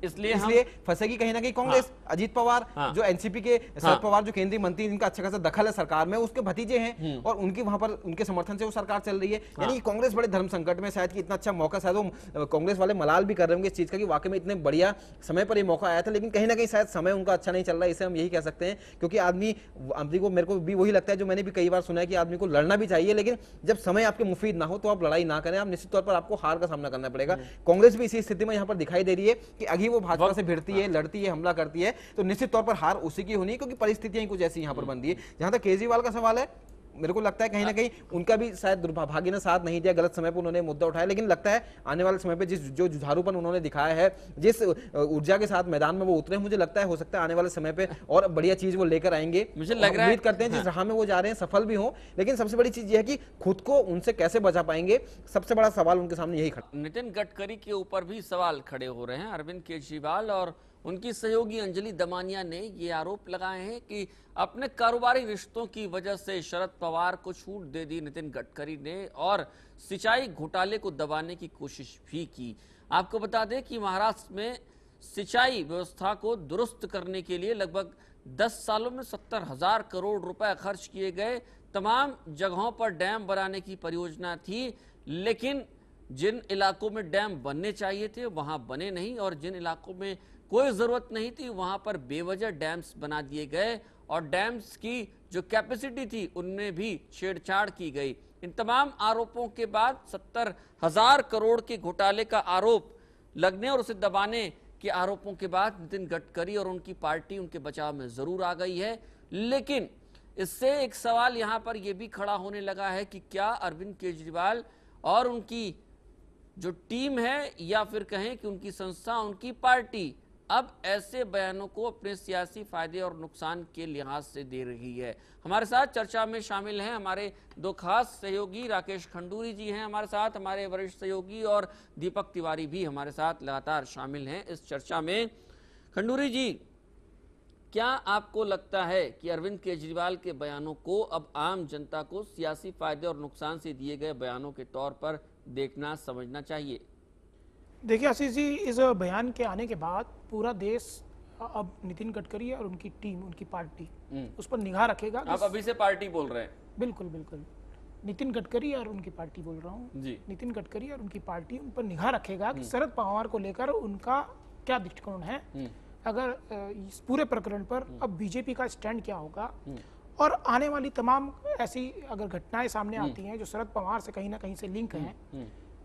इसलिए फंसेगी कहीं ना कहीं कांग्रेस। अजीत पवार जो एनसीपी के, शरद पवार जो केंद्रीय मंत्री, जिनका अच्छा खासा दखल है सरकार में, उसके भतीजे हैं और उनकी वहां पर उनके समर्थन से वो सरकार चल रही है। यानी कांग्रेस बड़े धर्म संकट में, शायद कि इतना अच्छा मौका शायद वो कांग्रेस वाले मलाल भी कर रहे होंगे इस चीज का कि वाकई में इतने बढ़िया समय पर ये मौका आया था, लेकिन कहीं ना कहीं शायद समय उनका अच्छा नहीं चल रहा है, इसे हम यही कह सकते हैं। क्योंकि आदमी को, मेरे को भी वही लगता है जो मैंने भी कई बार सुना है कि आदमी को लड़ना भी चाहिए, लेकिन जब समय आपके मुफीद ना हो तो आप लड़ाई ना करें, आप निश्चित तौर पर आपको हार का सामना करना पड़ेगा। कांग्रेस भी इसी स्थिति में यहाँ पर दिखाई दे रही है कि अभी वो भाजपा से भिड़ती है, लड़ती है, हमला करती है, तो निश्चित तौर पर हार उसी की होनी है, क्योंकि परिस्थितियां कुछ ऐसी यहां पर बन रही है। जहां तक केजरीवाल का सवाल है, मेरे को लगता है कहीं ना कहीं उनका भी शायद दुर्भाग्य ने साथ नहीं दिया, गलत समय पर उन्होंने मुद्दा उठाया, लेकिन लगता है आने वाले समय पे जो जुझारूपन उन्होंने दिखाया है, जिस ऊर्जा के साथ मैदान में वो उतरे, मुझे लगता है हो सकता है आने वाले समय पे और बढ़िया चीज वो लेकर आएंगे। मुझे लग रहा है, उम्मीद करते हैं जिस राह में वो जा रहे हैं सफल भी हो, लेकिन सबसे बड़ी चीज ये है कि खुद को उनसे कैसे बचा पाएंगे, सबसे बड़ा सवाल उनके सामने यही खड़ा। नितिन गडकरी के ऊपर भी सवाल खड़े हो रहे हैं। अरविंद केजरीवाल और उनकी सहयोगी अंजलि दमानिया ने ये आरोप लगाए हैं कि अपने कारोबारी रिश्तों की वजह से शरद पवार को छूट दे दी नितिन गडकरी ने और सिंचाई घोटाले को दबाने की कोशिश भी की। आपको बता दें कि महाराष्ट्र में सिंचाई व्यवस्था को दुरुस्त करने के लिए लगभग 10 सालों में 70,000 करोड़ रुपए खर्च किए गए। तमाम जगहों पर डैम बनाने की परियोजना थी, लेकिन जिन इलाकों में डैम बनने चाहिए थे वहां बने नहीं, और जिन इलाकों में कोई जरूरत नहीं थी वहां पर बेवजह डैम्स बना दिए गए और डैम्स की जो कैपेसिटी थी उनमें भी छेड़छाड़ की गई। इन तमाम आरोपों के बाद 70,000 करोड़ के घोटाले का आरोप लगने और उसे दबाने के आरोपों के बाद नितिन गडकरी और उनकी पार्टी उनके बचाव में जरूर आ गई है। लेकिन इससे एक सवाल यहां पर यह भी खड़ा होने लगा है कि क्या अरविंद केजरीवाल और उनकी जो टीम है, या फिर कहें कि उनकी संस्था, उनकी पार्टी अब ऐसे बयानों को अपने सियासी फायदे और नुकसान के लिहाज से दे रही है। हमारे साथ चर्चा में शामिल हैं हमारे दो खास सहयोगी, राकेश खंडूरी जी हैं हमारे साथ, हमारे वरिष्ठ सहयोगी, और दीपक तिवारी भी हमारे साथ लगातार शामिल हैं इस चर्चा में। खंडूरी जी, क्या आपको लगता है कि अरविंद केजरीवाल के बयानों को अब आम जनता को सियासी फायदे और नुकसान से दिए गए बयानों के तौर पर देखना, समझना चाहिए? देखिए आशीष जी, इस बयान के आने के बाद पूरा देश अब नितिन गडकरी और उनकी टीम, उनकी पार्टी उस पर निगाह रखेगा। आप अभी से पार्टी बोल रहे हैं? बिल्कुल बिल्कुल, नितिन गडकरी और उनकी पार्टी बोल रहा हूँ जी। नितिन गडकरी और उनकी पार्टी उन पर निगाह रखेगा कि शरद पवार को लेकर उनका क्या दृष्टिकोण है, अगर इस पूरे प्रकरण पर अब बीजेपी का स्टैंड क्या होगा, और आने वाली तमाम ऐसी अगर घटनाएं सामने आती हैं जो शरद पवार से कहीं ना कहीं से लिंक हैं,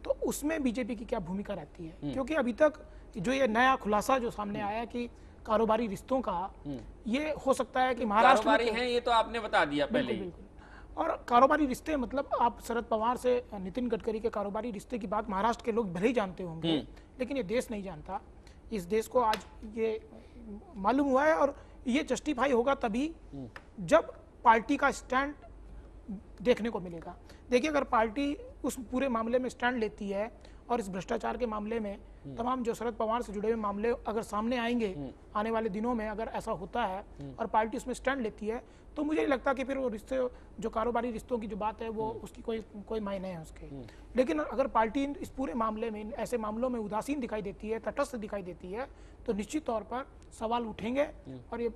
तो उसमें बीजेपी की क्या भूमिका रहती है? क्योंकि अभी तक जो ये नया खुलासा जो सामने आया कि कारोबारी रिश्तों का, ये हो सकता है कि महाराष्ट्र कारोबारी हैं ये तो आपने बता दिया पहले ही। बिल्कुल। और कारोबारी रिश्ते मतलब आप शरद पवार से नितिन गडकरी के कारोबारी रिश्ते की बात महाराष्ट्र के लोग भले ही जानते होंगे, लेकिन ये देश नहीं जानता। इस देश को आज ये मालूम हुआ है, और ये जस्टिफाई होगा तभी जब पार्टी का स्टैंड देखने को मिलेगा। देखिए, अगर पार्टी उस पूरे मामले में स्टैंड लेती है और इस भ्रष्टाचार के मामले में तमाम जो शरद पवार से जुड़े हुए मामले अगर सामने आएंगे आने वाले दिनों में, अगर ऐसा होता है और पार्टी उसमें स्टैंड लेती है, तो मुझे नहीं लगता कि फिर वो रिश्ते, जो कारोबारी रिश्तों की जो बात है, वो उसकी कोई मायने है उसके। लेकिन अगर पार्टी इस पूरे मामले में, ऐसे मामलों में उदासीन दिखाई देती है, तटस्थ दिखाई देती है, तो निश्चित तौर पर सवाल उठेंगे और ये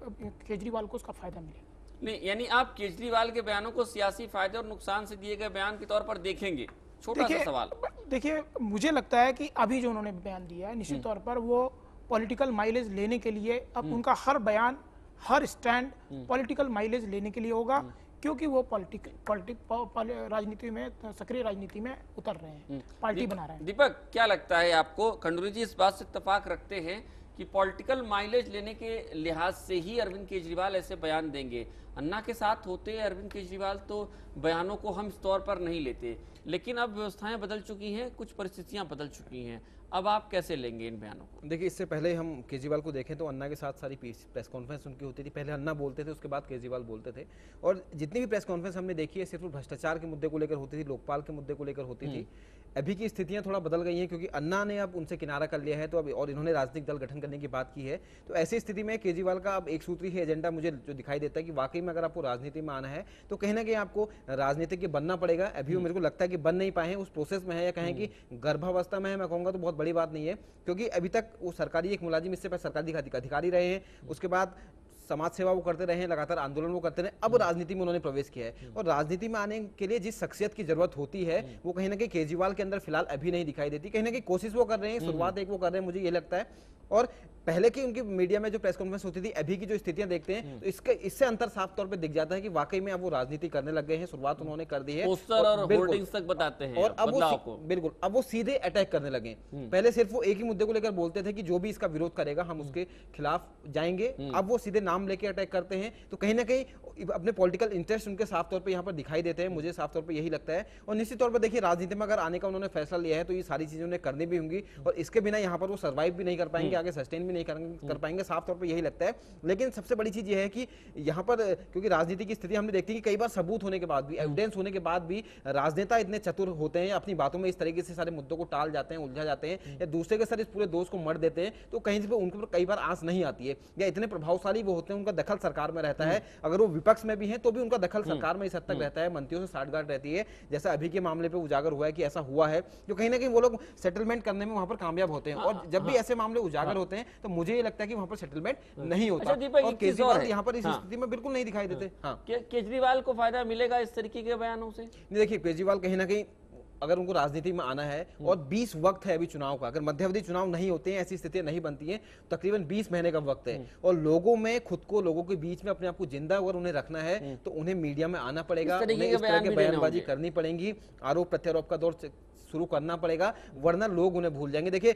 केजरीवाल को उसका फायदा मिलेगा। नहीं, यानी आप केजरीवाल के बयानों को सियासी फायदे और नुकसान से दिए गए बयान के तौर पर देखेंगे? छोटा सा सवाल। देखिए, मुझे लगता है कि अभी जो उन्होंने बयान दिया है, निश्चित तौर पर वो पॉलिटिकल माइलेज लेने के लिए, अब उनका हर बयान, हर स्टैंड पॉलिटिकल माइलेज लेने के लिए होगा, क्योंकि वो राजनीति में, सक्रिय राजनीति में उतर रहे हैं, पार्टी बना रहे हैं। दीपक, क्या लगता है आपको, खंडूरी जी इस बात से इत्तेफाक रखते हैं कि पॉलिटिकल माइलेज लेने के लिहाज से ही अरविंद केजरीवाल ऐसे बयान देंगे? अन्ना के साथ होते अरविंद केजरीवाल तो बयानों को हम इस तौर पर नहीं लेते, लेकिन अब व्यवस्थाएं बदल चुकी हैं, कुछ परिस्थितियां बदल चुकी हैं, अब आप कैसे लेंगे इन बयानों को? देखिए, इससे पहले हम केजरीवाल को देखें तो अन्ना के साथ सारी प्रेस कॉन्फ्रेंस उनकी होती थी। पहले अन्ना बोलते थे, उसके बाद केजरीवाल बोलते थे, और जितनी भी प्रेस कॉन्फ्रेंस हमने देखी है सिर्फ भ्रष्टाचार के मुद्दे को लेकर होती थी, लोकपाल के मुद्दे को लेकर होती थी। अभी की स्थितियां थोड़ा बदल गई हैं, क्योंकि अन्ना ने अब उनसे किनारा कर लिया है, तो अब और इन्होंने राजनीतिक दल गठन करने की बात की है। तो ऐसी स्थिति में केजरीवाल का अब एक सूत्री ही एजेंडा मुझे जो दिखाई देता है कि वाकई में अगर आपको राजनीति में आना है तो कहीं ना कहीं आपको राजनीतिज्ञ बनना पड़ेगा। अभी वो मेरे को लगता है कि बन नहीं पाए हैं, उस प्रोसेस में है, या कहें कि गर्भावस्था में है, मैं कहूँगा तो बहुत बड़ी बात नहीं है, क्योंकि अभी तक वो सरकारी एक मुलाजिम, इससे पहले सरकारी अधिकारी रहे हैं, उसके बाद समाज सेवा वो करते रहे हैं, लगातार आंदोलन वो करते रहे, अब राजनीति में उन्होंने प्रवेश किया है। और राजनीति में आने के लिए जिस शख्सियत की जरूरत होती है वो कहीं ना कहीं केजरीवाल के अंदर फिलहाल अभी नहीं दिखाई देती। कहीं ना कहीं कोशिश वो कर रहे हैं, शुरुआत एक वो कर रहे हैं, मुझे ये लगता है। और पहले की उनकी मीडिया में जो प्रेस कॉन्फ्रेंस होती थी, अभी की जो स्थितियां देखते हैं, तो इससे अंतर साफ तौर पे दिख जाता है कि वाकई में अब वो राजनीति करने लग गए हैं, शुरुआत उन्होंने कर दी है, पोस्टर और होर्डिंग्स तक बताते हैं, और अब वो बिल्कुल अब वो सीधे अटैक करने लगे। पहले सिर्फ वो एक ही मुद्दे को लेकर बोलते थे कि जो भी इसका विरोध करेगा हम उसके खिलाफ जाएंगे, अब वो सीधे नाम लेके अटैक करते हैं। तो कहीं ना कहीं अपने पॉलिटिकल इंटरेस्ट उनके साफ तौर पे यहाँ पर दिखाई देते हैं, मुझे साफ तौर पे यही लगता है। और निश्चित तौर पर देखिए, राजनीति में अगर आने का उन्होंने फैसला लिया है तो ये सारी चीजें उन्हें करनी भी होंगी, और इसके बिना यहाँ पर वो सर्वाइव भी नहीं कर पाएंगे, आगे सस्टेन भी नहीं कर पाएंगे, साफ तौर पे यही लगता है। लेकिन सबसे बड़ी चीज ये है कि यहाँ पर, क्योंकि राजनीति की स्थिति हमने देखती है कि कई बार सबूत होने के बाद भी, एविडेंस होने के बाद भी राजनेता इतने चतुर होते हैं, अपनी बातों में इस तरीके से सारे मुद्दों को टाल जाते हैं, उलझा जाते हैं, या दूसरे के साथ इस पूरे दोष को मर देते हैं, तो कहीं से उनके ऊपर कई बार आंच नहीं आती है, या इतने प्रभावशाली वो होते हैं, उनका दखल सरकार में रहता है। अगर वो विपक्ष में भी है तो भी उनका दखल सरकार में इस हद तक रहता है, मंत्रियों से साठगांठ रहती है, जैसा अभी के मामले पे उजागर हुआ है कि ऐसा हुआ है, जो कहीं ना कहीं वो लोग सेटलमेंट करने में वहां पर कामयाब होते हैं। और जब भी ऐसे मामले उजागर होते हैं तो मुझे ये लगता है कि वहां पर सेटलमेंट नहीं होता। और केजरीवाल यहाँ पर इस स्थिति में बिल्कुल नहीं दिखाई देते। केजरीवाल को फायदा मिलेगा इस तरीके के बयानों से? नहीं, देखिए, केजरीवाल कहीं ना कहीं अगर उनको राजनीति में आना है, और 20 वक्त है अभी चुनाव का, अगर मध्यावधि चुनाव नहीं होते हैं, ऐसी स्थितियां नहीं बनती हैं, तकरीबन 20 महीने का वक्त है, और लोगों में खुद को, लोगों के बीच में अपने आप को जिंदा अगर उन्हें रखना है तो उन्हें मीडिया में आना पड़ेगा, उन्हें इस तरह के बयानबाजी करनी पड़ेगी, आरोप प्रत्यारोप का दौर शुरू करना पड़ेगा, वरना लोग उन्हें भूल जाएंगे। देखिए,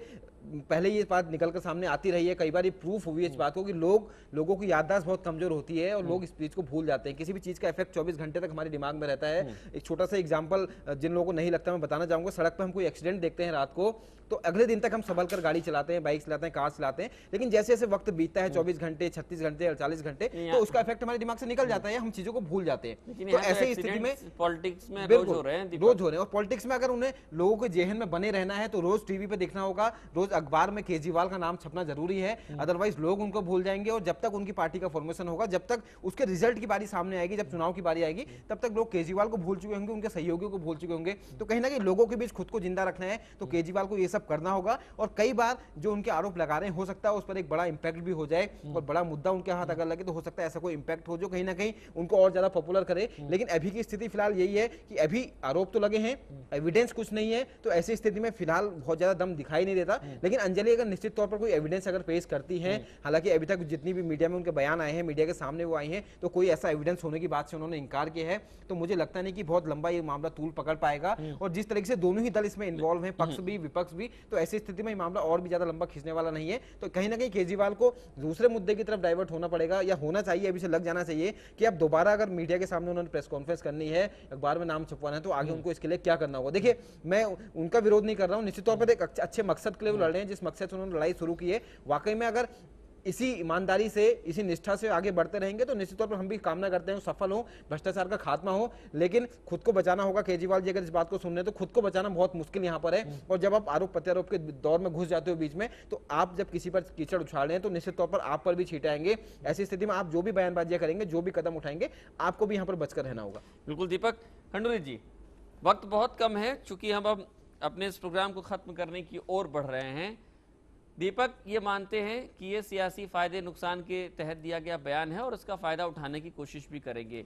पहले ये बात निकल कर सामने आती रही है, कई बार ये प्रूफ हुई है इस बात को कि लोगों की याददाश्त बहुत कमजोर होती है और लोग इस चीज को भूल जाते हैं। किसी भी चीज का इफेक्ट 24 घंटे तक हमारे दिमाग में रहता है। एक छोटा सा एग्जांपल जिन लोगों को नहीं लगता मैं बताना चाहूंगा, सड़क पे हम कोई एक्सीडेंट देखते हैं रात को, तो अगले दिन तक हम संभल कर गाड़ी चलाते हैं, बाइक चलाते हैं, कार चलाते हैं, लेकिन जैसे जैसे वक्त बीतता है, 24 घंटे, 36 घंटे, 48 घंटे, तो उसका इफेक्ट हमारे दिमाग से निकल जाता है, हम चीजों को भूल जाते हैं। तो ऐसे स्थिति में पॉलिटिक्स में रोज हो रहे हैं, और पॉलिटिक्स में अगर उन्हें लोगों के जेहन में बने रहना है तो रोज टीवी पे देखना होगा, रोज अखबार में केजरीवाल का नाम छपना जरूरी है, अदरवाइज लोग उनको भूल जाएंगे। और जब तक उनकी पार्टी का फॉर्मेशन होगा, जब तक उसके रिजल्ट की बारी सामने आएगी, जब चुनाव की बारी आएगी, तब तक लोग केजरीवाल को भूल चुके होंगे, उनके सहयोगियों को भूल चुके होंगे। तो कहीं ना कहीं लोगों के बीच खुद को जिंदा रखना है तो केजरीवाल को ये सब करना होगा। और कई बार जो उनके आरोप लगा रहे हैं, हो सकता है उस पर एक बड़ा इंपैक्ट भी हो जाए, और बड़ा मुद्दा उनके हाथ अगर लगे तो हो सकता है ऐसा कोई इंपैक्ट हो जो कहीं ना कहीं उनको और ज्यादा पॉपुलर करे। लेकिन अभी की स्थिति फिलहाल यही है कि अभी आरोप तो लगे हैं, एविडेंस कुछ नहीं है, तो ऐसी स्थिति में फिलहाल बहुत ज्यादा दम दिखाई नहीं देता। लेकिन अंजलि अगर निश्चित तौर पर कोई एविडेंस अगर पेश करती है, हालांकि अभी तक जितनी भी मीडिया में उनके बयान आए हैं, मीडिया के सामने वो आई हैं, तो कोई ऐसा एविडेंस होने की बात से उन्होंने इनकार किया है, तो मुझे लगता नहीं कि बहुत लंबा ये मामला तूल पकड़ पाएगा। और जिस तरीके से दोनों ही दल इसमें इन्वॉल्व हैं, पक्ष भी विपक्ष भी, तो ऐसी स्थिति में ये मामला और भी ज्यादा लंबा खींचने वाला नहीं है। तो कहीं ना कहीं केजरीवाल को दूसरे मुद्दे की तरफ डाइवर्ट होना पड़ेगा, या होना चाहिए, अभी से लग जाना चाहिए कि अब दोबारा अगर मीडिया के सामने उन्होंने प्रेस कॉन्फ्रेंस करनी है, अखबार में नाम छपवाना है, तो आगे उनको इसके लिए क्या करना होगा। देखिए, मैं उनका विरोध नहीं कर रहा हूं, निश्चित तौर पर एक अच्छे मकसद के लिए वो लड़ रहे हैं, जिस मकसद से उन्होंने लड़ाई शुरू की है। वाकई में अगर इसी ईमानदारी से, इसी निष्ठा से आगे बढ़ते रहेंगे तो निश्चित तौर पर हम भी कामना करते हैं सफल हो, भ्रष्टाचार का खात्मा हो। लेकिन खुद को बचाना होगा। केजरीवाल जी अगर इस बात को सुन रहे हैं तो खुद को बचाना बहुत मुश्किल यहाँ पर है। और जब आप आरोप प्रत्यारोप के दौर में घुस जाते हो बीच में, तो आप जब किसी पर कीचड़ उछाल रहे हैं तो निश्चित तौर पर आप पर भी छीटाएंगे। ऐसी स्थिति में आप जो भी बयानबाजियां करेंगे, जो भी कदम उठाएंगे, आपको भी यहाँ पर बचकर रहना होगा। बिल्कुल दीपक खंडूरी जी, वक्त बहुत कम है, चूंकि हम अब अपने इस प्रोग्राम को खत्म करने की ओर बढ़ रहे हैं। दीपक ये मानते हैं कि ये सियासी फायदे नुकसान के तहत दिया गया बयान है और इसका फायदा उठाने की कोशिश भी करेंगे।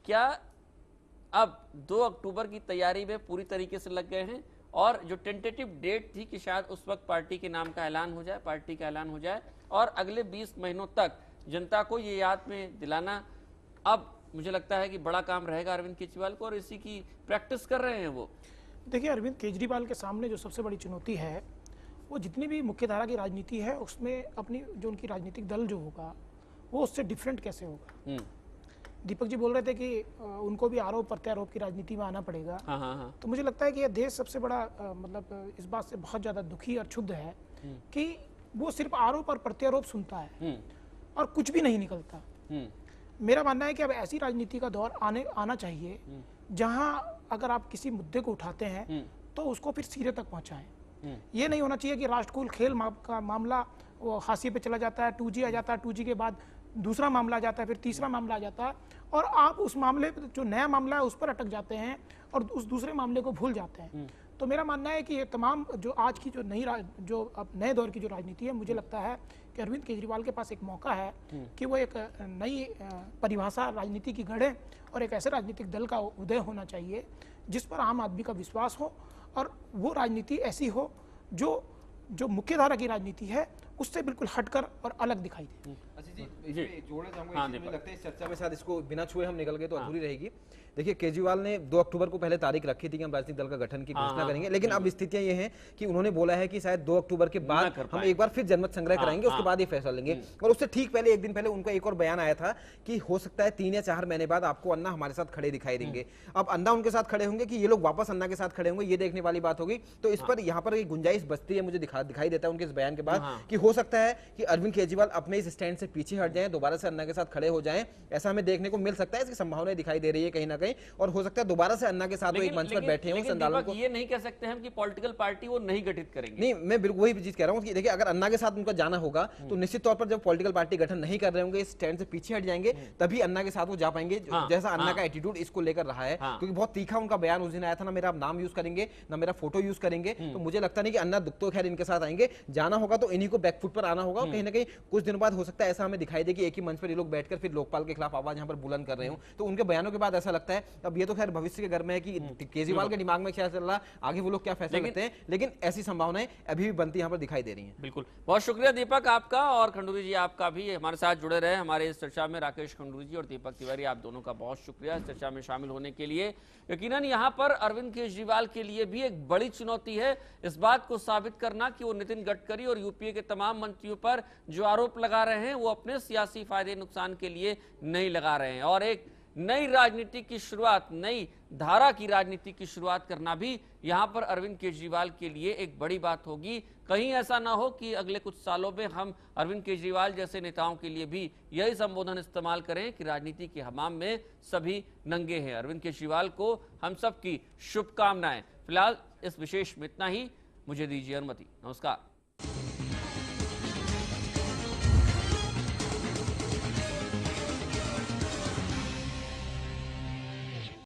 क्या अब 2 अक्टूबर की तैयारी में पूरी तरीके से लग गए हैं, और जो टेंटेटिव डेट थी कि शायद उस वक्त पार्टी के नाम का ऐलान हो जाए, पार्टी का ऐलान हो जाए, और अगले 20 महीनों तक जनता को ये याद में दिलाना, अब मुझे लगता है कि बड़ा काम रहेगा अरविंद केजरीवाल को, और इसी की प्रैक्टिस कर रहे हैं वो। देखिए, अरविंद केजरीवाल के सामने जो सबसे बड़ी चुनौती है, वो जितनी भी मुख्य धारा की राजनीति है उसमें अपनी जो उनकी राजनीतिक दल जो होगा वो उससे डिफरेंट कैसे होगा। दीपक जी बोल रहे थे कि उनको भी आरोप प्रत्यारोप की राजनीति में आना पड़ेगा। हाँ। तो मुझे लगता है कि यह देश सबसे बड़ा मतलब इस बात से बहुत ज़्यादा दुखी और क्षुब्ध है कि वो सिर्फ आरोप और प्रत्यारोप सुनता है और कुछ भी नहीं निकलता। मेरा मानना है कि अब ऐसी राजनीति का दौर आना चाहिए जहां अगर आप किसी मुद्दे को उठाते हैं तो उसको फिर सिरे तक पहुंचाएं। ये नहीं होना चाहिए कि राष्ट्रकुल खेल का मामला वो हाशिए पे चला जाता है, 2G आ जाता है, 2G के बाद दूसरा मामला आ जाता है, फिर तीसरा मामला आ जाता है, और आप उस मामले जो नया मामला है उस पर अटक जाते हैं और उस दूसरे मामले को भूल जाते हैं। तो मेरा मानना है कि ये तमाम जो आज की जो अब नए दौर की जो राजनीति है, मुझे लगता है कि अरविंद केजरीवाल के पास एक मौका है कि वो एक नई परिभाषा राजनीति की गढ़े और एक ऐसे राजनीतिक दल का उदय होना चाहिए जिस पर आम आदमी का विश्वास हो, और वो राजनीति ऐसी हो जो मुख्य धारा की राजनीति है उससे बिल्कुल हटकर और अलग दिखाई दे। अच्छा जी, इसमें जोड़ना चाहूंगा, मुझे लगता है इस चर्चा में शायद इसको बिना छुए हम निकल गए तो अधूरी रहेगी। देखिए, केजरीवाल ने 2 अक्टूबर को पहले तारीख रखी थी कि हम राजनीतिक दल का गठन की घोषणा करेंगे, लेकिन अब स्थितियां ये हैं कि उन्होंने बोला है कि शायद 2 अक्टूबर के बाद हम एक बार फिर जनमत संग्रह कराएंगे, उसके बाद ये फैसला लेंगे। और उससे ठीक पहले, एक दिन पहले उनका एक और बयान आया था कि हो सकता है 3 या 4 महीने बाद आपको अन्ना हमारे साथ खड़े दिखाई देंगे। अब अन्ना उनके साथ खड़े होंगे कि ये लोग वापस अन्ना के साथ खड़े होंगे, ये देखने वाली बात होगी। तो इस पर यहाँ पर एक गुंजाइश बचती है, मुझे दिखाई देता है उनके इस बयान के बाद कि हो सकता है कि अरविंद केजरीवाल अपने इस स्टैंड से पीछे हट जाएं, दोबारा से अन्ना के साथ खड़े हो जाएं। ऐसा हमें देखने को मिल सकता है, इसकी संभावना दिखाई दे रही है कहीं ना कहीं, और हो सकता है दोबारा से अन्ना के साथ वो एक मंच पर बैठे हों। संदालों को ये नहीं कह सकते हम कि पॉलिटिकल पार्टी वो नहीं गठित करेंगे। नहीं, मैं बिल्कुल वही चीज कह रहा हूं कि देखिए, अगर अन्ना के साथ उनका जाना होगा तो निश्चित तौर पर जब पॉलिटिकल पार्टी गठन नहीं कर रहे होंगे, इस स्टैंड से पीछे हट जाएंगे, तभी अन्ना के साथ वो जा पाएंगे। जैसा अन्ना का एटीट्यूड इसको लेकर रहा है, क्योंकि बहुत तीखा उनका बयान उस दिन आया था, ना मेरा नाम यूज करेंगे ना मेरा फोटो यूज करेंगे। तो मुझे लगता नहीं कि अन्ना दुख तो खैर इनके साथ आएंगे, जाना होगा तो इन्हीं को बैकफुट पर आना होगा। कहीं ना कहीं कुछ दिनों बाद हो सकता है ऐसा हमें दिखाई दे कि एक ही मंच पर ये लोग बैठकर फिर लोकपाल के खिलाफ आवाज यहाँ पर बुलंद कर रहे हो। तो उनके बयानों के बाद ऐसा लगता है, अब ये तो खैर भविष्य के घर में है कि केजरीवाल के दिमाग में क्या चल रहा, आगे वो लोग क्या फैसला लेते हैं, लेकिन ऐसी संभावनाएं अभी भी बनती यहाँ पर दिखाई दे रही हैं। बिल्कुल, बहुत शुक्रिया दीपक आपका, और खंडूरी जी आपका भी हमारे साथ जुड़े रहे हमारे इस चर्चा में। राकेश खंडूरी जी और दीपक तिवारी, आप दोनों का बहुत शुक्रिया इस चर्चा में शामिल होने के लिए। यकीनन यहाँ पर अरविंद केजरीवाल के लिए भी एक बड़ी चुनौती है इस बात को साबित करना कि वो नितिन गडकरी और यूपीए के तमाम मंत्रियों पर जो आरोप लगा रहे हैं वो अपने सियासी फायदे नुकसान के लिए नहीं लगा रहे हैं, और एक नई राजनीति की शुरुआत, नई धारा की राजनीति की शुरुआत करना भी यहां पर अरविंद केजरीवाल के लिए एक बड़ी बात होगी। कहीं ऐसा ना हो कि अगले कुछ सालों में हम अरविंद केजरीवाल जैसे नेताओं के लिए भी यही संबोधन इस्तेमाल करें कि राजनीति के हमाम में सभी नंगे हैं। अरविंद केजरीवाल को हम सब की शुभकामनाएं। फिलहाल इस विशेष में इतना ही, मुझे दीजिए अनुमति। नमस्कार।